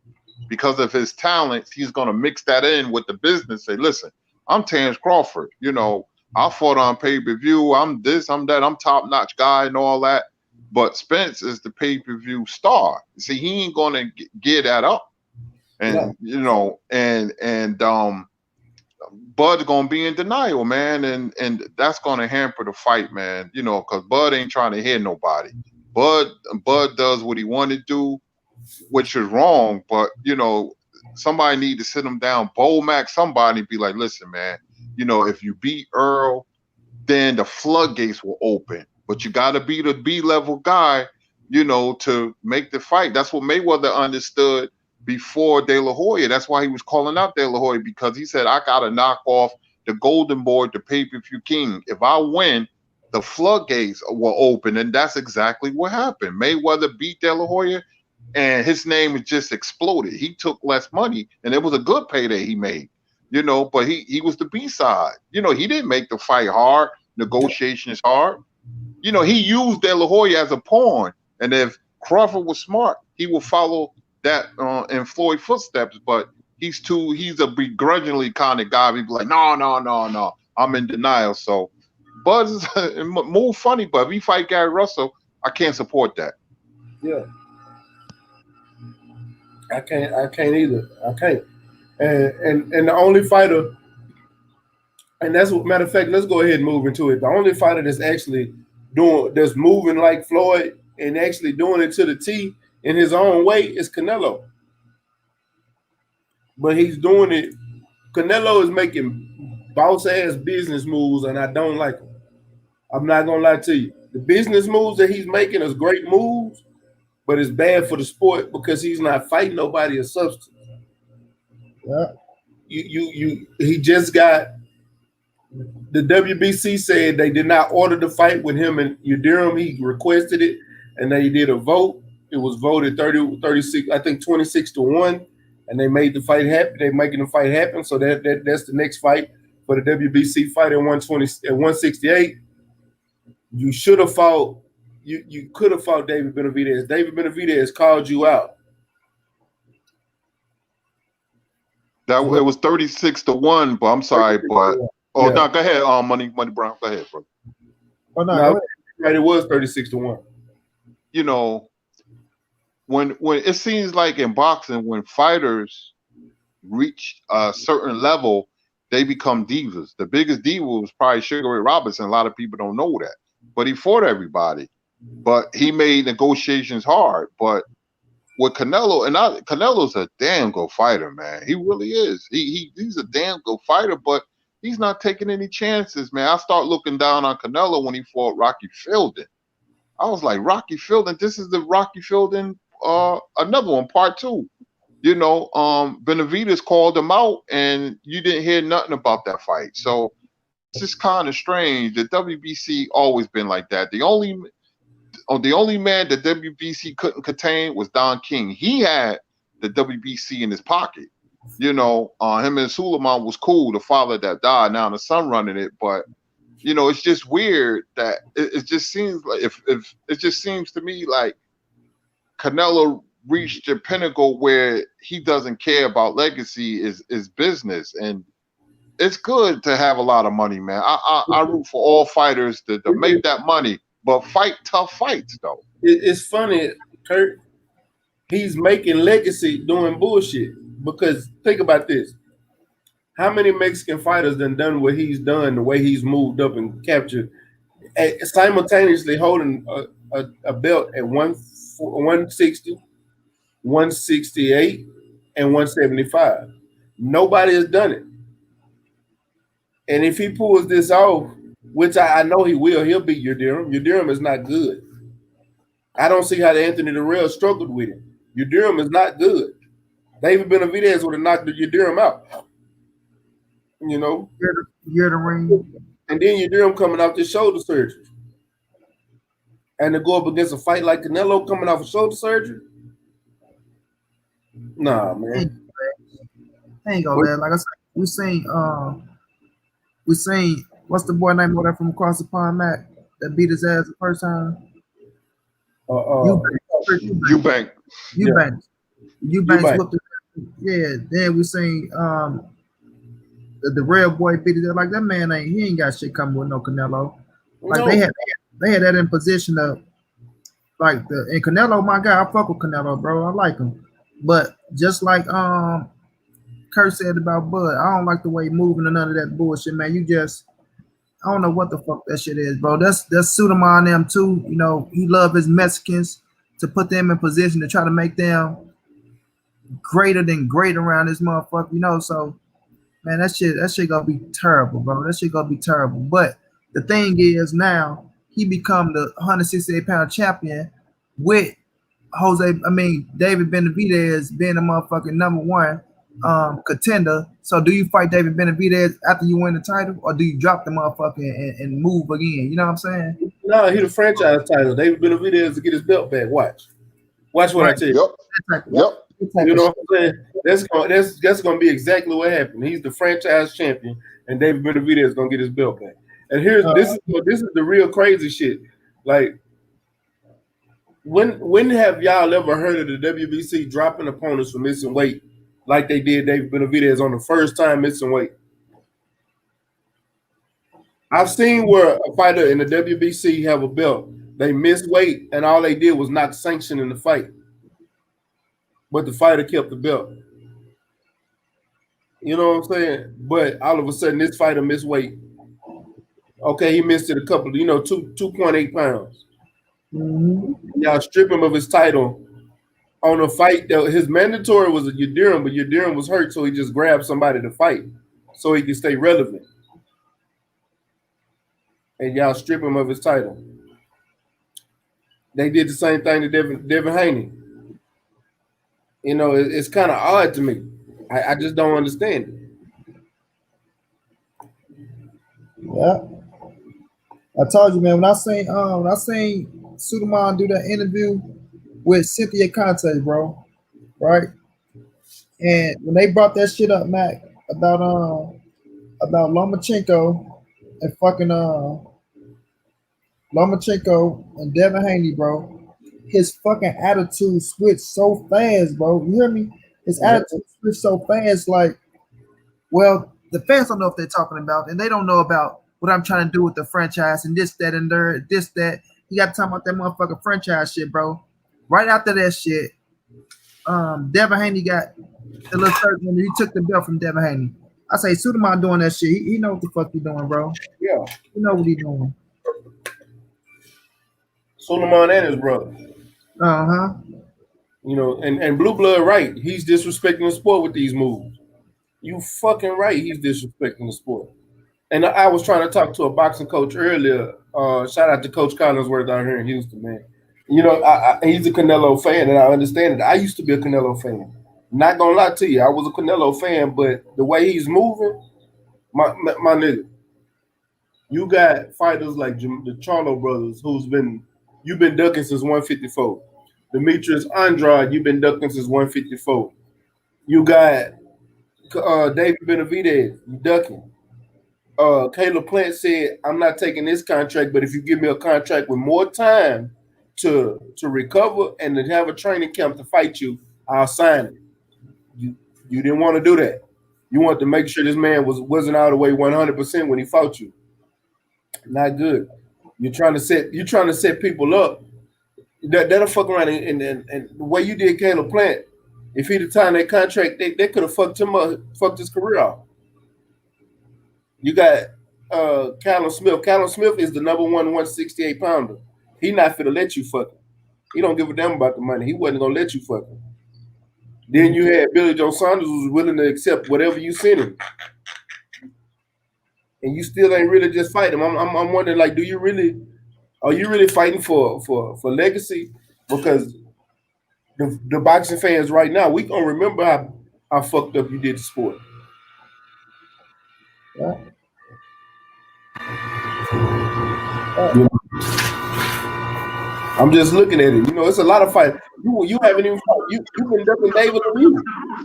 Because of his talents, he's gonna mix that in with the business. Say, listen, I'm Terrence Crawford. You know, I fought on pay-per-view. I'm this, I'm that, I'm top-notch guy and all that. But Spence is the pay-per-view star. See, he ain't gonna get that up. And you know, and Bud's gonna be in denial, man, and that's gonna hamper the fight, man. You know, because Bud ain't trying to hit nobody. Bud does what he want to do, which is wrong. But you know, somebody need to sit him down. Mac, somebody be like, listen, man. You know, if you beat Earl, then the floodgates will open. But you got to be the B level guy, you know, to make the fight. That's what Mayweather understood before De La Hoya. That's why he was calling out De La Hoya, because he said, I got to knock off the Golden Boy, the pay-per-view king. If I win, the floodgates will open. And that's exactly what happened. Mayweather beat De La Hoya, and his name just exploded. He took less money, and it was a good payday he made, you know, but he was the B-side. You know, he didn't make the fight hard. Negotiation is hard. You know, he used De La Hoya as a pawn, and if Crawford was smart, he will follow that in Floyd footsteps. But he's a begrudgingly kind of guy. He'd be like, no, I'm in denial. So Buzz is move funny, but if he fight Gary Russell, I can't support that. Yeah, I can't either. I can't. And the only fighter, and that's what matter of fact, let's go ahead and move into it. The only fighter that's actually that's moving like Floyd and actually doing it to the T in his own way is Canelo. But he's doing it. Canelo is making boss ass business moves, and I don't like them. I'm not gonna lie to you. The business moves that he's making is great moves, but it's bad for the sport because he's not fighting nobody of substance. Yeah. He just got the WBC said they did not order the fight with him and Yildirim. He requested it, and they did a vote. It was voted 36, I think 26-1, and they made the fight happen. They're making the fight happen, so that's the next fight for the WBC fight at 168. You should have fought. You could have fought David Benavidez. David Benavidez called you out. That it was 36-1, but I'm sorry, but oh no, go ahead, Money Brown, go ahead, bro. Oh no, it was 36-1. You know, when it seems like in boxing, when fighters reach a certain level, they become divas. The biggest diva was probably Sugar Ray Robinson. A lot of people don't know that, but he fought everybody. But he made negotiations hard. But with Canelo, Canelo's a damn good fighter, man. He really is. He's a damn good fighter, but he's not taking any chances, man. I start looking down on Canelo when he fought Rocky Fielding. I was like, Rocky Fielding, this is the Rocky Fielding, another one, part 2. You know, Benavidez called him out, and you didn't hear nothing about that fight. So it's just kind of strange. The WBC always been like that. The only man that WBC couldn't contain was Don King. He had the WBC in his pocket. You know, him and Suleiman was cool, the father that died. Now the son running it, but you know, it's just weird that it just seems like if it just seems to me like Canelo reached the pinnacle where he doesn't care about legacy is business, and it's good to have a lot of money, man. I root for all fighters to make that money, but fight tough fights though. It's funny, Kurt. He's making legacy doing bullshit because think about this. How many Mexican fighters done what he's done, the way he's moved up and captured, simultaneously holding a belt at 160, 168, and 175? Nobody has done it. And if he pulls this off, which I know he will, he'll beat Yildirim. Yildirim is not good. I don't see how Anthony Durrell struggled with him. Yildirim is not good. David Benavidez would have knocked Yildirim out. You know? You're the ring. And then Yildirim coming off this shoulder surgery. And to go up against a fight like Canelo coming off a shoulder surgery? Nah, man. Ain't go there. Like I said, we seen what's the boy name over there from across the pond, Matt, that beat his ass the first time? Eubank. Eubanks whooped his ass. Yeah, then we seen the real boy beat his ass. Like that man ain't got shit coming with no Canelo. Like they had that in position of like and Canelo, my guy, I fuck with Canelo, bro. I like him. But just like Kurt said about Bud, I don't like the way he moving and none of that bullshit, man. I don't know what the fuck that shit is, bro. That's Suleiman them too. You know, he love his Mexicans to put them in position to try to make them greater than great around this motherfucker, you know. So, man, that shit gonna be terrible, bro. That shit gonna be terrible. But the thing is now he become the 168-pound champion with David Benavidez being the motherfucking number one contender. So do you fight David Benavidez after you win the title, or do you drop the motherfucker and move again? You know what I'm saying? No, he the franchise title. David Benavidez to get his belt back. Watch what I tell you. Yep. You know what I'm saying? That's gonna be exactly what happened. He's the franchise champion, and David Benavidez is gonna get his belt back. And this is the real crazy shit. Like, when have y'all ever heard of the WBC dropping opponents for missing weight like they did David Benavidez on the first time missing weight? I've seen where a fighter in the WBC have a belt, they missed weight, and all they did was not sanction in the fight. But the fighter kept the belt. You know what I'm saying? But all of a sudden, this fighter missed weight. Okay, he missed it a couple, 2.8 pounds. Mm-hmm. Y'all strip him of his title on a fight that his mandatory was a Yildirim, but Yildirim was hurt, so he just grabbed somebody to fight so he could stay relevant. And y'all strip him of his title. They did the same thing to Devin Haney. You know, it's kind of odd to me. I just don't understand it. Yeah, I told you, man. When I seen Suleiman do that interview with Cynthia Conte, bro, right? And when they brought that shit up, Mac, about Lomachenko and fucking Lomachenko and Devin Haney, bro, his fucking attitude switched so fast, bro. You hear me? His attitude switched so fast, like, well, the fans don't know what they're talking about, and they don't know about what I'm trying to do with the franchise and this, that, and there, this, that. You got to talk about that motherfucking franchise shit, bro. Right after that shit, Devin Haney got the little surgeon. He took the belt from Devin Haney. I say, Suleiman doing that shit. He know what the fuck he doing, bro. Yeah. He know what he doing. Suleiman and his brother. Uh-huh. You know, and Blue Blood right. He's disrespecting the sport with these moves. You fucking right. He's disrespecting the sport. And I was trying to talk to a boxing coach earlier. Shout out to Coach Collinsworth out here in Houston, man. You know, he's a Canelo fan, and I understand it. I used to be a Canelo fan. Not gonna lie to you, I was a Canelo fan, but the way he's moving, my nigga, you got fighters like the Charlo brothers, you've been ducking since 154. Demetrius Andrade, you've been ducking since 154. You got David Benavidez, you ducking. Caleb Plant said, I'm not taking this contract, but if you give me a contract with more time to recover and to have a training camp to fight you, I'll sign it. You didn't want to do that. You want to make sure this man wasn't all the way 100% when he fought you. Not good. You're trying to set people up. That'll fuck around and the way you did Caleb Plant, if he'd have signed that contract, they could have fucked his career off. You got Callum Smith. Callum Smith is the number one 168 pounder. He not finna let you fuck him. He don't give a damn about the money. He wasn't gonna let you fuck him. Then you had Billy Joe Saunders who was willing to accept whatever you sent him. And you still ain't really just fighting him. I'm wondering, like, are you really fighting for legacy? Because the boxing fans right now, we gonna remember how fucked up you did the sport. Yeah. I'm just looking at it. You know, it's a lot of fight. You haven't even fought. You've been ducking David Lemieux.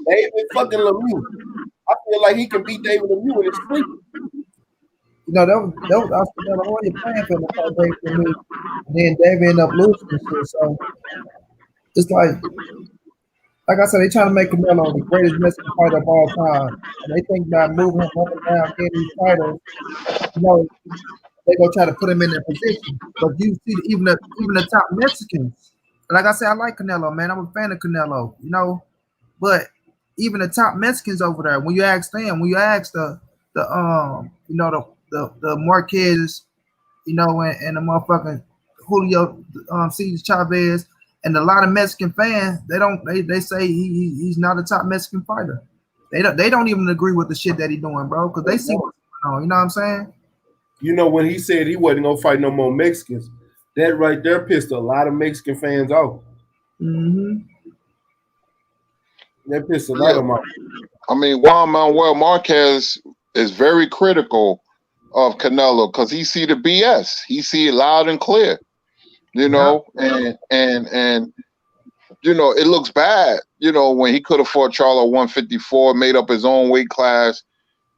David fucking Lemieux. I feel like he can beat David Lemieux in his sleep. You know, that was Oscar De La Hoya playing for him to fight David Lemieux. And then David ended up losing and shit. So it's like I said, they trying to make Canelo the greatest Mexican fighter of all time. And they think about moving him up and down, getting these titles. You know, they gonna try to put him in their position. But you see, even the top Mexicans. Like I said, I like Canelo, man. I'm a fan of Canelo. You know, but even the top Mexicans over there, when you ask them, when you ask the you know the Marquez, you know, and the motherfucking Julio Cesar Chavez, and a lot of Mexican fans, they say he's not a top Mexican fighter. They don't even agree with the shit that he's doing, bro, because they see what's going on. You know what I'm saying? You know, when he said he wasn't gonna fight no more Mexicans, that right there pissed a lot of Mexican fans off. Mm-hmm. That pissed a lot of them off. I mean, Juan Manuel Marquez is very critical of Canelo because he see the BS. He see it loud and clear, you know, and you know, it looks bad, you know, when he could have fought Charlo 154, made up his own weight class,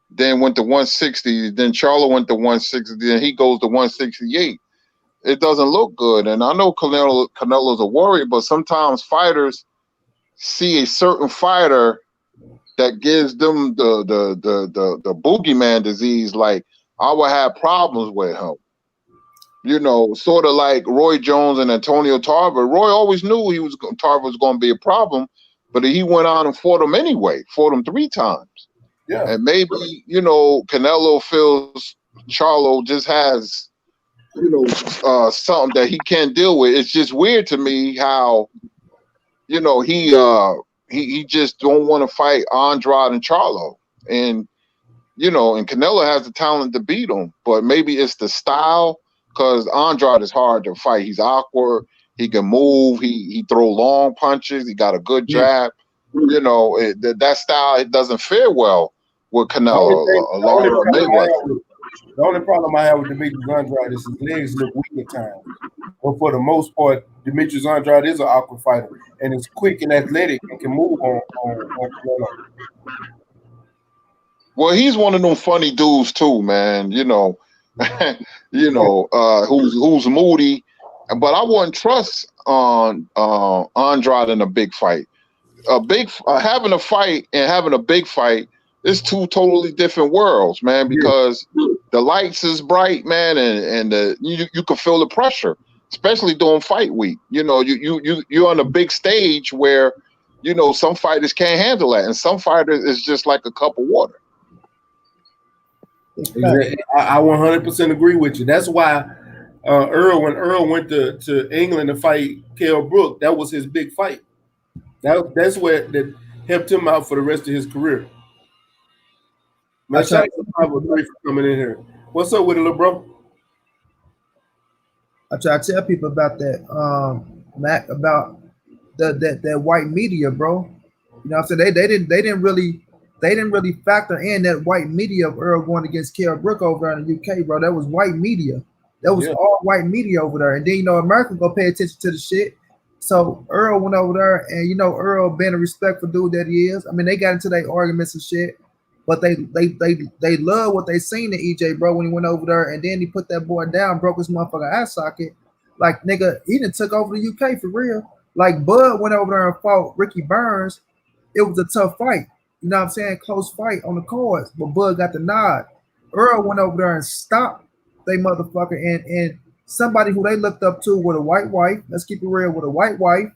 then went to 160, then Charlo went to 160, then he goes to 168. It doesn't look good. And I know Canelo's a warrior, but sometimes fighters see a certain fighter that gives them the boogeyman disease. Like, I would have problems with him. You know, sort of like Roy Jones and Antonio Tarver. Roy always knew Tarver was going to be a problem, but he went on and fought him anyway. Fought him 3 times. Yeah. And maybe, you know, Canelo feels Charlo just has, you know, something that he can't deal with. It's just weird to me how, you know, he just don't want to fight Andrade and Charlo. And, you know, and Canelo has the talent to beat him, but maybe it's the style. Because Andrade is hard to fight. He's awkward. He can move. He throw long punches. He got a good jab. You know, that style, it doesn't fare well with Canelo. The only problem I have with Demetrius Andrade is his legs look weak at times. But for the most part, Demetrius Andrade is an awkward fighter and is quick and athletic and can move on Canelo. Well, he's one of them funny dudes too, man. You know. You know, who's moody, but I wouldn't trust on Andrade in a big fight. Having a fight and having a big fight is 2 totally different worlds, man. Because the lights is bright, man, and you can feel the pressure, especially during fight week. You know, you're on a big stage where, you know, some fighters can't handle that, and some fighters is just like a cup of water. Exactly. I 100% agree with you. That's why when Earl went to England to fight Kell Brook, that was his big fight. That's what that helped him out for the rest of his career. Man, shout out to for coming in here. What's up with it, little bro? I try to tell people about that, Mac, about that white media, bro. You know what I'm saying? They didn't really factor in that white media of Earl going against Kell Brook over there in the UK, bro. That was white media. That was all white media over there. And then, you know, America go pay attention to the shit. So Earl went over there, and, you know, Earl being a respectful dude that he is. I mean, they got into their arguments and shit, but they love what they seen in EJ, bro, when he went over there, and then he put that boy down, broke his motherfucking eye socket. Like, nigga, he done took over the UK for real. Like, Bud went over there and fought Ricky Burns. It was a tough fight. You know what I'm saying? Close fight on the cards, but Bud got the nod. Earl went over there and stopped they motherfucker, and somebody who they looked up to with a white wife. Let's keep it real, with a white wife,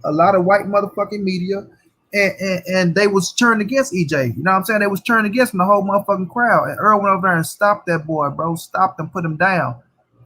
a lot of white motherfucking media. and they was turned against EJ. You know what I'm saying? They was turned against him, the whole motherfucking crowd. And Earl went over there and stopped that boy, bro. Stopped him, put him down.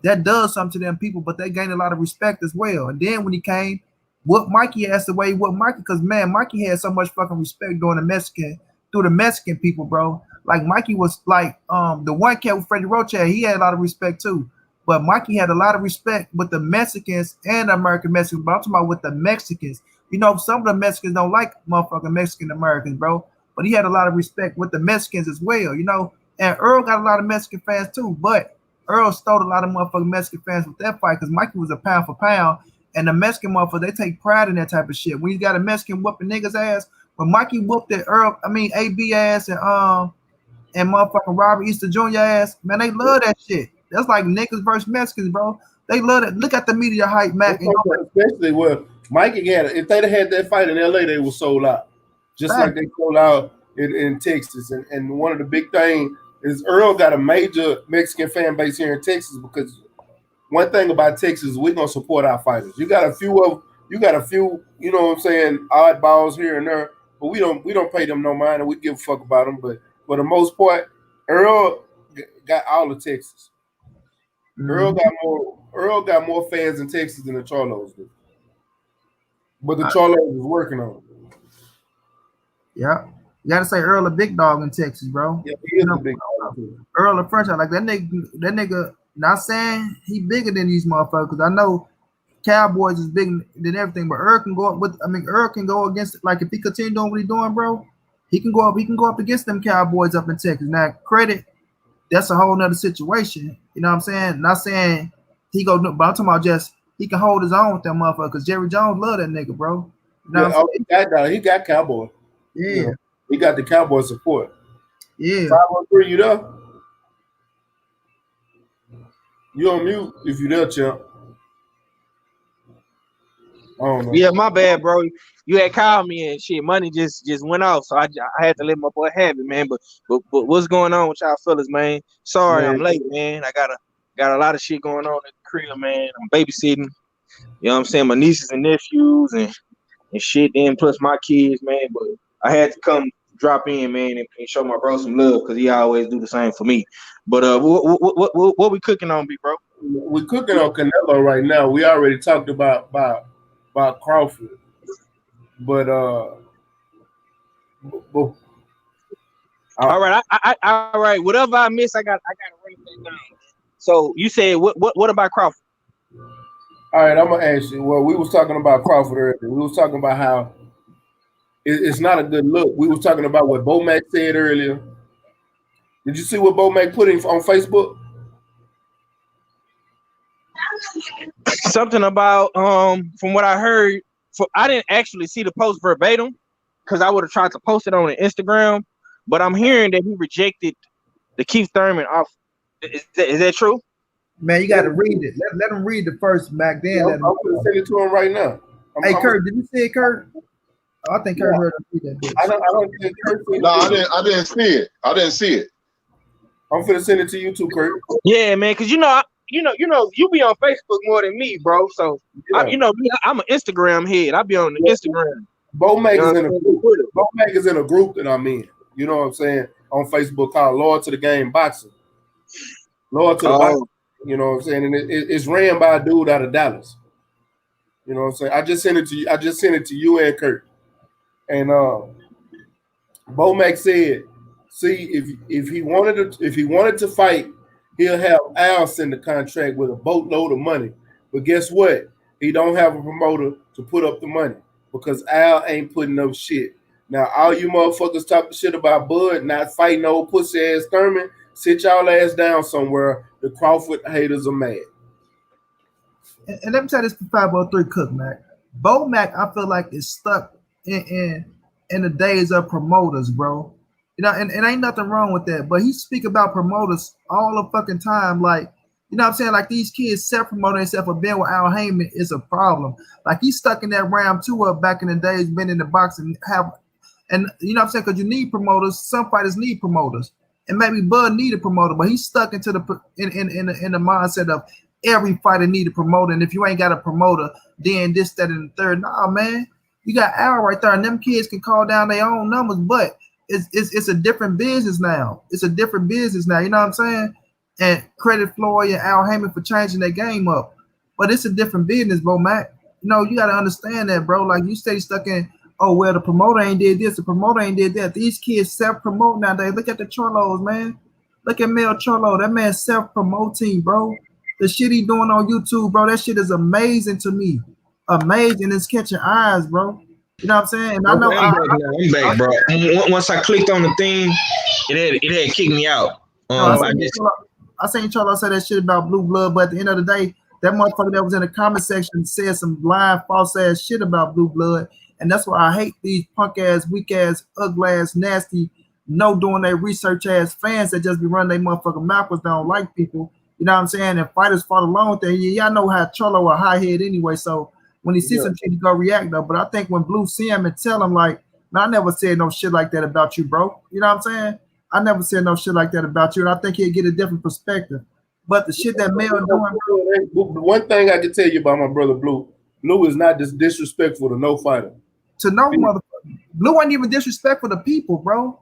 That does something to them people, but they gained a lot of respect as well. And then when he came, what Mikey asked the way what Mikey, because man, Mikey had so much fucking respect through the Mexican people, bro. Like Mikey was like the one cat with Freddie Roach had, he had a lot of respect too. But Mikey had a lot of respect with the Mexicans and the American Mexicans. But I'm talking about with the Mexicans. You know, some of the Mexicans don't like motherfucking Mexican Americans, bro. But he had a lot of respect with the Mexicans as well, you know. And Earl got a lot of Mexican fans too. But Earl stole a lot of motherfucking Mexican fans with that fight because Mikey was a pound for pound. And the Mexican motherfuckers, they take pride in that type of shit. When you got a Mexican whooping niggas ass, when Mikey whooped that AB ass and motherfucking Robert Easter Jr. ass, man, they love that shit. That's like niggas versus Mexicans, bro. They love it. Look at the media hype, Mac. Especially where Mikey had it. If they'd have had that fight in LA, they were sold out. Just like they sold out in Texas. And one of the big things is Earl got a major Mexican fan base here in Texas because one thing about Texas, we're gonna support our fighters. You got a few, you know what I'm saying, oddballs here and there, but we don't pay them no mind and we give a fuck about them. But for the most part, Earl got all of Texas. Mm-hmm. Earl got more fans in Texas than the Charlos do. But the Charlos is working on it. Yeah. You gotta say Earl a big dog in Texas, bro. Yeah, he is a big dog too. Earl a franchise. Like that nigga, not saying he bigger than these motherfuckers. I know Cowboys is bigger than everything, but Earl can go up Earl can go against it. Like if he continue doing what he's doing, bro, he can go up against them Cowboys up in Texas. Now credit, that's a whole nother situation. You know what I'm saying? Not saying he go, but I'm talking about just he can hold his own with that motherfucker because Jerry Jones love that nigga, bro. You know he got Cowboy. Yeah. You know, he got the Cowboy support. Yeah. 513, you there? You on mute if you there, champ. I don't know. Yeah, my bad, bro. You had called me and shit. Money just went off, so I had to let my boy have it, man. But what's going on with y'all fellas, man? Sorry, man. I'm late, man. I got a lot of shit going on at the crib, man. I'm babysitting. You know what I'm saying? My nieces and nephews and shit. Then plus my kids, man. But I had to come drop in, man, and show my bro some love because he always do the same for me. But what we cooking on, big bro? We cooking on Canelo right now. We already talked about Crawford, but all right, all right. Whatever I miss, I gotta write that down. So you said what about Crawford? All right, I'm gonna ask you. Well, we was talking about Crawford earlier. We was talking about how it's not a good look. We was talking about what Bomac said earlier. Did you see what Bomac put in on Facebook? Something about from what I heard. I didn't actually see the post verbatim because I would have tried to post it on Instagram. But I'm hearing that he rejected the Keith Thurman offer. Is that true? Man, you got to read it. Let him read the first, Mac. Then I'm going to send it to him right now. Hey, Kurt, did you see it, Kurt? Oh, I think Kurt heard him read that bitch. I don't think Kurt. No, I didn't see it. I didn't see it. I'm finna send it to you too, Kurt. Yeah, man, because you be on Facebook more than me, bro. So yeah. I'm an Instagram head. I be on the Instagram. Bomac is in a group that I'm in. You know what I'm saying? On Facebook called Lord to the Game Boxing. Lord to the Boxing. You know what I'm saying? And it's ran by a dude out of Dallas. You know what I'm saying? I just sent it to you and Kurt. And Bomac said, see, if he wanted to fight, he'll have Al send the contract with a boatload of money. But guess what? He don't have a promoter to put up the money because Al ain't putting up shit. Now, all you motherfuckers talking shit about Bud not fighting old pussy ass Thurman, sit y'all ass down somewhere. The Crawford haters are mad. And let me tell you this for 503 Cook, Mac. Bomac, I feel like is stuck in the days of promoters, bro. You know, and ain't nothing wrong with that. But he speak about promoters all the fucking time. Like, you know what I'm saying? Like these kids self-promoting themselves for being with Al Heyman is a problem. Like he's stuck in that Ram 2 up back in the days, been in the box and you know what I'm saying? Because you need promoters. Some fighters need promoters. And maybe Bud need a promoter, but he's stuck into the mindset of every fighter need a promoter. And if you ain't got a promoter, then this, that, and the third. Nah, man. You got Al right there, and them kids can call down their own numbers, but it's a different business now. It's a different business now. You know what I'm saying? And credit Floyd and Al Heyman for changing their game up. But it's a different business, bro, Mac. You know, you got to understand that, bro. Like, you stay stuck in, oh, well, the promoter ain't did this, the promoter ain't did that. These kids self-promote nowadays. Look at the Cholos, man. Look at Mel Cholo. That man self-promoting, bro. The shit he doing on YouTube, bro, that shit is amazing to me. Amazing. It's catching eyes, bro. You know what I'm saying? And I know I'm back, bro. Once I clicked on the thing, it had kicked me out. I seen Cholo say that shit about Blue Blood, but at the end of the day, that motherfucker that was in the comment section said some blind, false ass shit about Blue Blood. And that's why I hate these punk ass, weak ass, ugly ass, nasty, no doing their research ass fans that just be running their motherfucking mouth because they don't like people. You know what I'm saying? And fighters fought along with that. Y'all know how Cholo a high head anyway. So when he sees some shit, he go react though. But I think when Blue see him and tell him, like, man, I never said no shit like that about you, bro. You know what I'm saying? I never said no shit like that about you. And I think he'll get a different perspective. But the shit that Mel doing. One thing I can tell you about my brother Blue is not disrespectful to no fighter. To no motherfucker. Blue ain't even disrespectful to people, bro.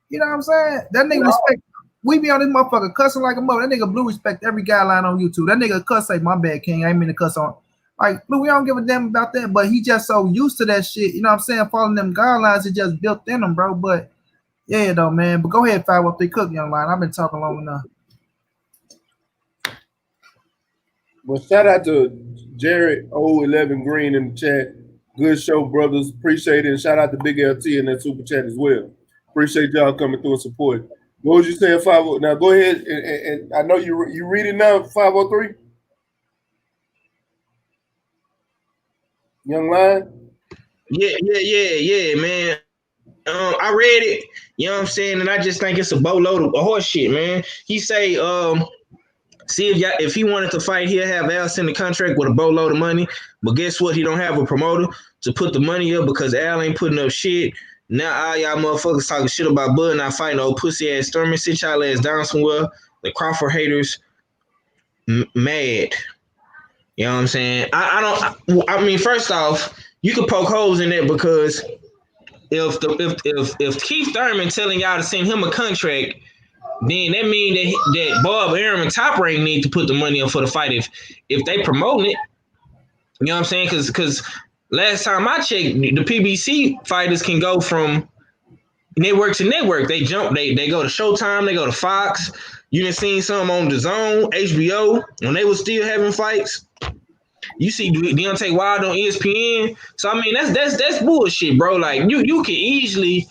You know what I'm saying? That nigga respect. We be on this motherfucker cussing like a mother. That nigga Blue respect every guideline on YouTube. That nigga cuss say, my bad, King. I ain't mean to cuss on. Like, Blue, we don't give a damn about that. But he just so used to that shit. You know what I'm saying? Following them guidelines, it just built in him, bro. But yeah, though, man. But go ahead, 503 Cook, young line. I've been talking long enough. Well, shout out to Jared 011 Green in the chat. Good show, brothers. Appreciate it. And shout out to Big LT in that super chat as well. Appreciate y'all coming through and support. What was you saying, 50? Now go ahead and I know you read it now, 503. Young line. Yeah, man. I read it. You know what I'm saying, and I just think it's a boatload of horse shit, man. He say, see if he wanted to fight, he'll have Al send the contract with a boatload of money. But guess what? He don't have a promoter to put the money up because Al ain't putting up shit. Now all y'all motherfuckers talking shit about Bud not fighting old pussy ass Thurman. Sit y'all ass down somewhere. The Crawford haters mad. You know what I'm saying? I mean, first off, you could poke holes in that because if Keith Thurman telling y'all to send him a contract, then that means that Bob Arum and Top Rank need to put the money up for the fight if they promoting it. You know what I'm saying? Because last time I checked, the PBC fighters can go from network to network. They jump, they go to Showtime, they go to Fox. You done seen some on DAZN, HBO, when they was still having fights. You see Deontay Wilder on ESPN. So I mean that's bullshit, bro. Like you can easily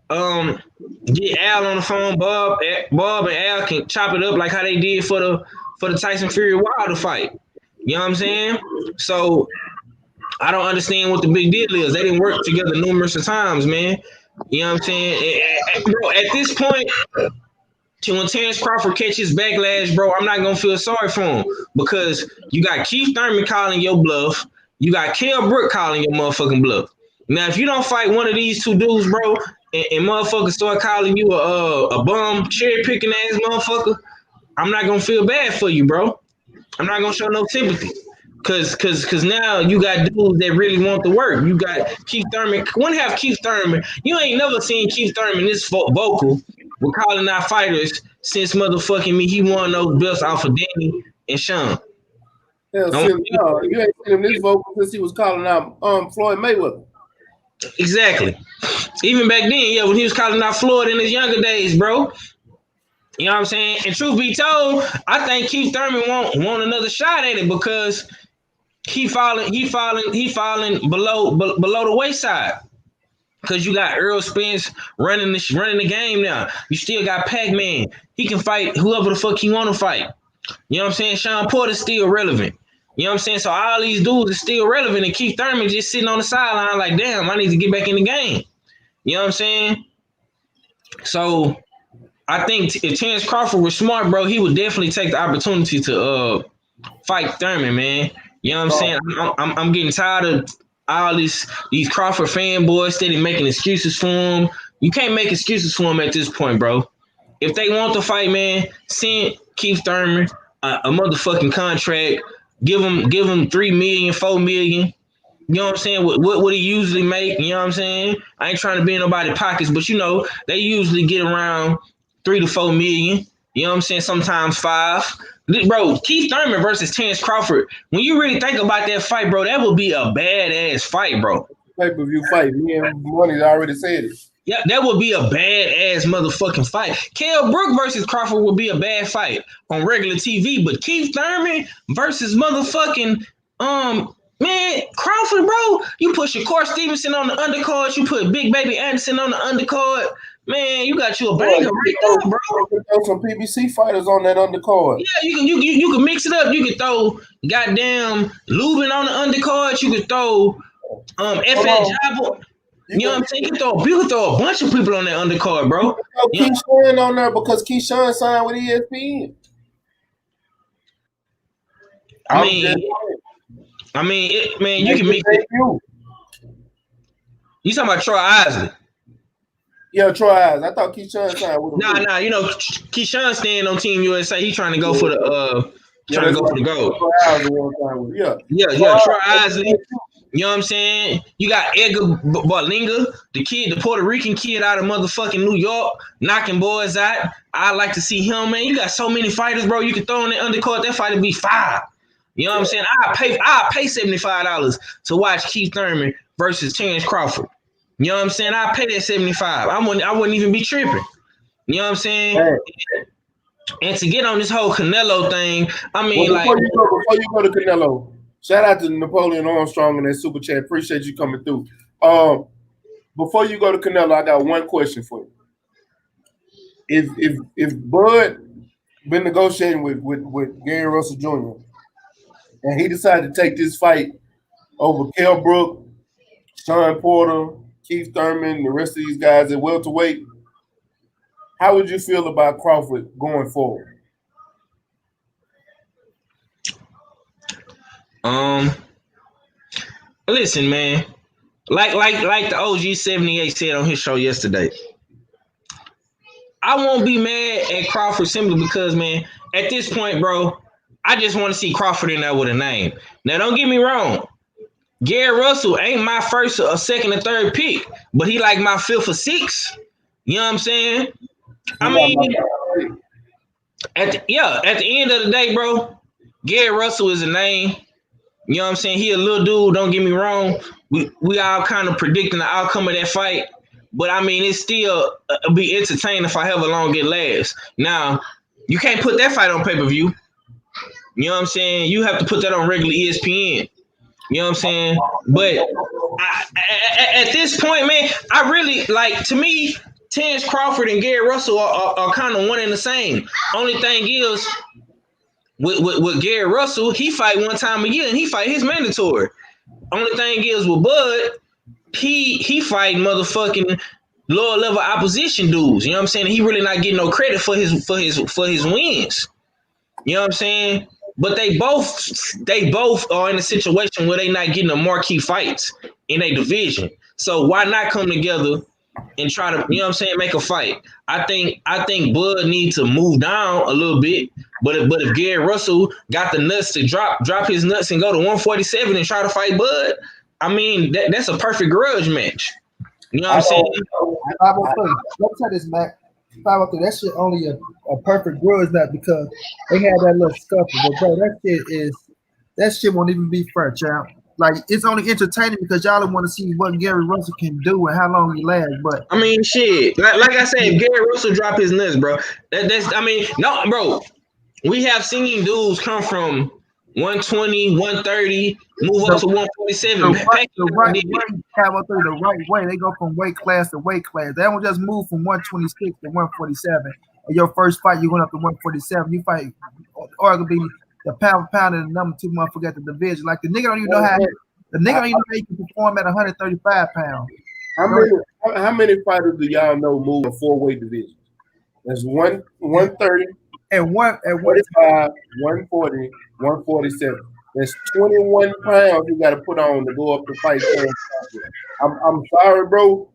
get Al on the phone. Bob and Al can chop it up like how they did for the Tyson Fury Wilder fight. You know what I'm saying? So I don't understand what the big deal is. They didn't work together numerous of times, man. You know what I'm saying? Bro, at this point, when Terrence Crawford catches backlash, bro, I'm not going to feel sorry for him because you got Keith Thurman calling your bluff. You got Kell Brook calling your motherfucking bluff. Now, if you don't fight one of these two dudes, bro, and motherfuckers start calling you a bum, cherry-picking ass motherfucker, I'm not going to feel bad for you, bro. I'm not going to show no sympathy. Cause now you got dudes that really want the work. You got Keith Thurman. When have Keith Thurman? You ain't never seen Keith Thurman this vocal with calling out fighters since motherfucking me. He won those belts off of Danny and Sean. Hell, no, you ain't seen him this vocal since he was calling out Floyd Mayweather. Exactly. Even back then, yeah, when he was calling out Floyd in his younger days, bro. You know what I'm saying? And truth be told, I think Keith Thurman want another shot at it because he falling below the wayside. Because you got Earl Spence running the game now. You still got Pac-Man. He can fight whoever the fuck he want to fight. You know what I'm saying? Sean Porter's still relevant. You know what I'm saying? So all these dudes are still relevant, and Keith Thurman just sitting on the sideline like, damn, I need to get back in the game. You know what I'm saying? So I think if Terrence Crawford was smart, bro, he would definitely take the opportunity to fight Thurman, man. You know what I'm saying? I'm getting tired of all these Crawford fanboys steady making excuses for him. You can't make excuses for him at this point, bro. If they want to fight, man, send Keith Thurman a motherfucking contract. Give him $3 million, $4 million. You know what I'm saying? What he usually make, you know what I'm saying? I ain't trying to be in nobody's pockets, but you know, they usually get around 3 to 4 million. You know what I'm saying? Sometimes 5. Bro, Keith Thurman versus Terrence Crawford. When you really think about that fight, bro, that would be a badass fight, bro. Pay-per-view fight. Me and Money already said it. Yeah, that would be a badass motherfucking fight. Kell Brook versus Crawford would be a bad fight on regular TV, but Keith Thurman versus motherfucking man, Crawford, bro. You put Shakur Stevenson on the undercard, you put Big Baby Anderson on the undercard. Man, you got you a banger right there, bro. You can throw some PBC fighters on that undercard. Yeah, you can mix it up. You can throw goddamn Lubin on the undercard. You can throw FN Jabba. You know what I'm saying? You can throw a bunch of people on that undercard, bro. You know, Keyshawn on there because Keyshawn signed with ESPN. You can mix it. You talking about Troy Isley? Yeah, Troy Isley. I thought Keyshawn signed with him. Nah. You know, Keyshawn staying on Team USA. He trying to go for the for the gold. Yeah. Troy Isley. You know what I'm saying? You got Edgar Berlinga, the Puerto Rican kid out of motherfucking New York, knocking boys out. I like to see him, man. You got so many fighters, bro. You can throw in the undercard. That fight would be 5. You know what I'm saying? I'll pay $75 to watch Keith Thurman versus Terrence Crawford. You know what I'm saying? I'll pay that $75. I wouldn't even be tripping. You know what I'm saying? Hey. And to get on this whole Canelo thing, I mean, before you go to Canelo. Shout out to Napoleon Armstrong and that super chat. Appreciate you coming through. Before you go to Canelo, I got one question for you. If Bud been negotiating with Gary Russell Jr. and he decided to take this fight over Kell Brook, Sean Porter, Keith Thurman, the rest of these guys at welterweight, how would you feel about Crawford going forward? Listen, man. Like the OG 78 said on his show yesterday. I won't be mad at Crawford simply because, man, at this point, bro, I just want to see Crawford in there with a name. Now, don't get me wrong. Gary Russell ain't my first or second or third pick, but he like my 5th or 6th. You know what I'm saying? I mean, at the end of the day, bro, Gary Russell is a name. You know what I'm saying? He a little dude, don't get me wrong. We all kind of predicting the outcome of that fight. But, I mean, it's still be entertaining for however long it lasts. Now, you can't put that fight on pay-per-view. You know what I'm saying? You have to put that on regular ESPN. You know what I'm saying? But at this point, man, I really, like, to me, Terrence Crawford and Gary Russell are kind of one and the same. Only thing is, with Gary Russell, he fight one time a year and he fight his mandatory. Only thing is with Bud, he fight motherfucking lower level opposition dudes. You know what I'm saying? He really not getting no credit for his wins. You know what I'm saying? But they both are in a situation where they not getting the marquee fights in a division. So why not come together and try to, you know what I'm saying, make a fight? I think Bud needs to move down a little bit. But if Gary Russell got the nuts to drop his nuts and go to 147 and try to fight Bud, I mean that's a perfect grudge match. You know what I'm saying? Let me tell this, Mac. That shit only a perfect grudge match because they had that little scuffle. But bro, that shit won't even be fair, champ. Like, it's only entertaining because y'all want to see what Gary Russell can do and how long he lasts. But I mean, shit. Like I said, if Gary Russell drop his nuts, bro, no, bro. We have seen dudes come from 120, 130, move up to 147. The right way. They go from weight class to weight class. They don't just move from 126 to 147. In your first fight, you're going up to 147. You fight arguably the pound and the number 2 motherfucker at the division. Like, the nigga don't even know how he can perform at 135 pounds. How many fighters do y'all know move a 4-weight division? There's 130 and 145, 140, 147. There's 21 pounds you got to put on to go up to fight. I'm sorry, bro.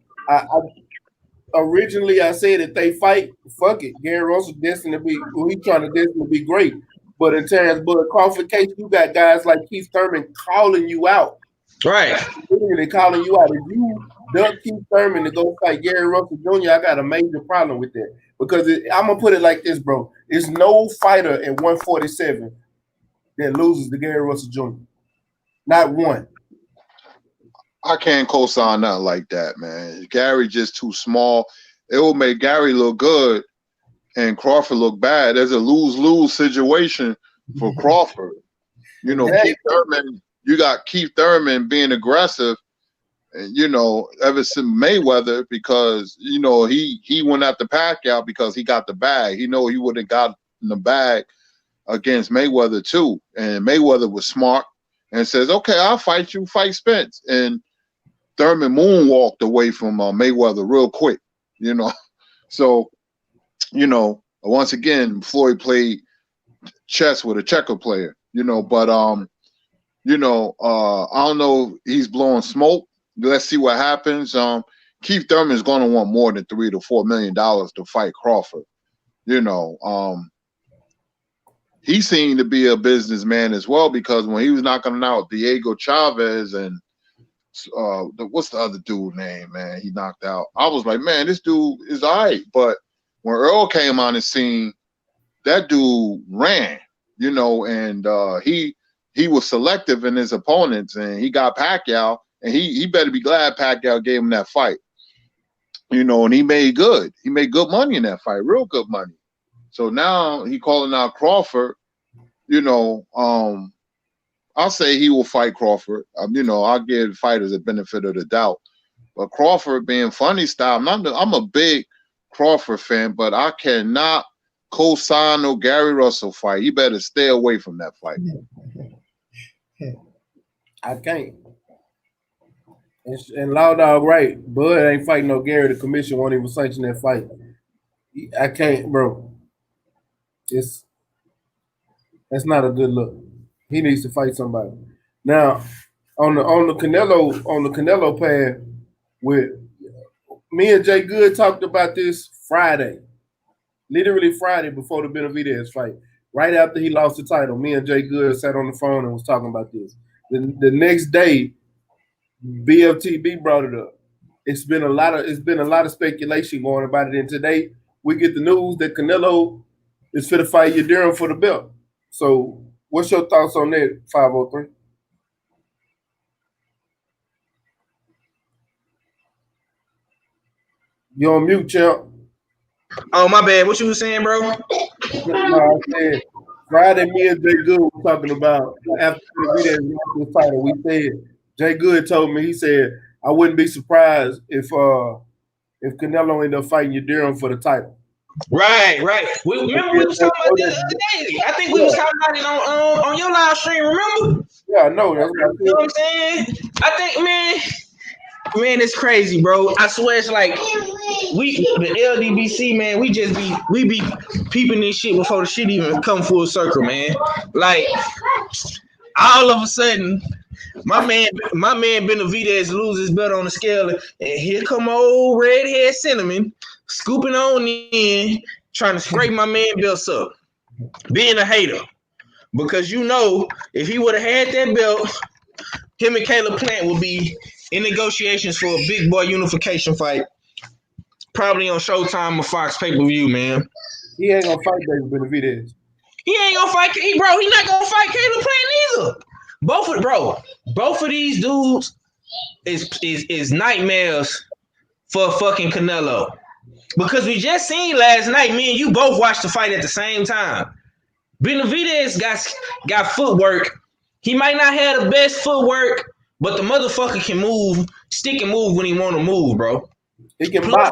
Originally I said if they fight, fuck it. Gary Russell destined to be, he's trying to destined to be great. But in Terrence Bud Crawford case, you got guys like Keith Thurman calling you out. Right. Literally calling you out. If you duck Keith Thurman to go fight Gary Russell Jr., I got a major problem with that. Because I'm going to put it like this, bro. There's no fighter at 147 that loses to Gary Russell Jr. Not one. I can't co-sign nothing like that, man. Gary just too small. It will make Gary look good and Crawford look bad. There's a lose-lose situation for Crawford. You know, Keith Thurman, you got Keith Thurman being aggressive, and, you know, ever since Mayweather, because, you know, he went at the Pacquiao because he got the bag. He know he would have gotten the bag against Mayweather too. And Mayweather was smart and says, okay, I'll fight you, fight Spence. And Thurman moonwalked away from Mayweather real quick, you know. So, you know, once again, Floyd played chess with a checker player, you know, but you know, I don't know, he's blowing smoke. Let's see what happens. Keith Thurman is going to want more than $3 to $4 million to fight Crawford. You know, he seemed to be a businessman as well, because when he was knocking out Diego Chavez and what's the other dude name, man, he knocked out, I was like, man, this dude is all right. But when Earl came on the scene, that dude ran, you know, and he was selective in his opponents, and he got Pacquiao, and he better be glad Pacquiao gave him that fight, you know, and he made good money in that fight, real good money. So now he calling out Crawford, you know. I'll say he will fight Crawford. You know, I'll give fighters the benefit of the doubt. But Crawford being funny style, I'm a big Crawford fan, but I cannot co-sign no Gary Russell fight. You better stay away from that fight. I can't. And Law Dog right. Bud ain't fighting no Gary. The commission won't even sanction that fight. I can't, bro. That's not a good look. He needs to fight somebody. Now, on the Canelo path, with me and Jay Good talked about this Friday, literally Friday before the Benavidez fight. Right after he lost the title, me and Jay Good sat on the phone and was talking about this. The next day, BFTB brought it up. It's been a lot of speculation going about it, and today we get the news that Canelo is fit to fight Yildirim for the belt. So, what's your thoughts on that, 503? You on mute, champ. Oh, my bad. What you was saying, bro? No, I said Friday, me and Jay Good were talking about after the title. We said Jay Good told me, he said, I wouldn't be surprised if Canelo ended up fighting Yildirim for the title. Right. Remember we was talking about this the other day. I think we was talking about it on your live stream. Remember? Yeah, I know. That's what I You know what I'm saying? I think, man, it's crazy, bro. I swear, it's like the LDBC, man. We be peeping this shit before the shit even come full circle, man. Like all of a sudden, my man Benavidez loses his belt on the scale, and here come old redhead Cinnamon scooping on in, trying to scrape my man belts up, being a hater. Because you know, if he would have had that belt, him and Caleb Plant would be in negotiations for a big boy unification fight, probably on Showtime or Fox pay-per-view, man. He ain't gonna fight David Benavidez. He ain't gonna fight, bro. He not gonna fight Caleb Plant either. Both of these dudes is nightmares for fucking Canelo. Because we just seen last night, me and you both watched the fight at the same time. Benavidez got footwork. He might not have the best footwork, but the motherfucker can move, stick and move when he want to move, bro. He can box.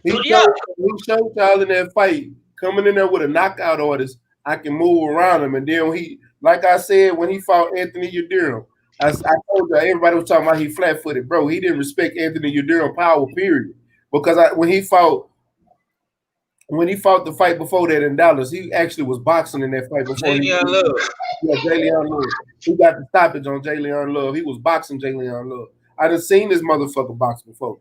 He showed y'all in that fight, coming in there with a knockout artist, I can move around him. And then like I said, when he fought Anthony Yildirim, I told you, everybody was talking about he flat-footed. Bro, he didn't respect Anthony Yildirim power, period. Because when he fought the fight before that in Dallas, he actually was boxing in that fight before. Jalen Love. Yeah, Jalen Love. He got the stoppage on Jalen Love. He was boxing Jalen Love. I done seen this motherfucker box before.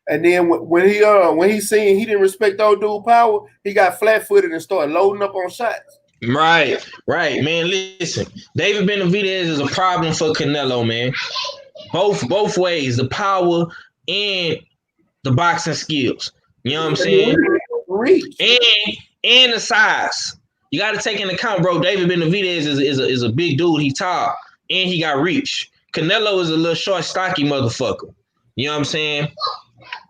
And then when he seen he didn't respect old dude power, he got flat-footed and started loading up on shots. Right, man. Listen, David Benavidez is a problem for Canelo, man. both ways, the power and the boxing skills. You know what I'm saying? Reach. And the size. You got to take into account, bro. David Benavidez is a big dude. He tall and he got reach. Canelo is a little short, stocky motherfucker. You know what I'm saying?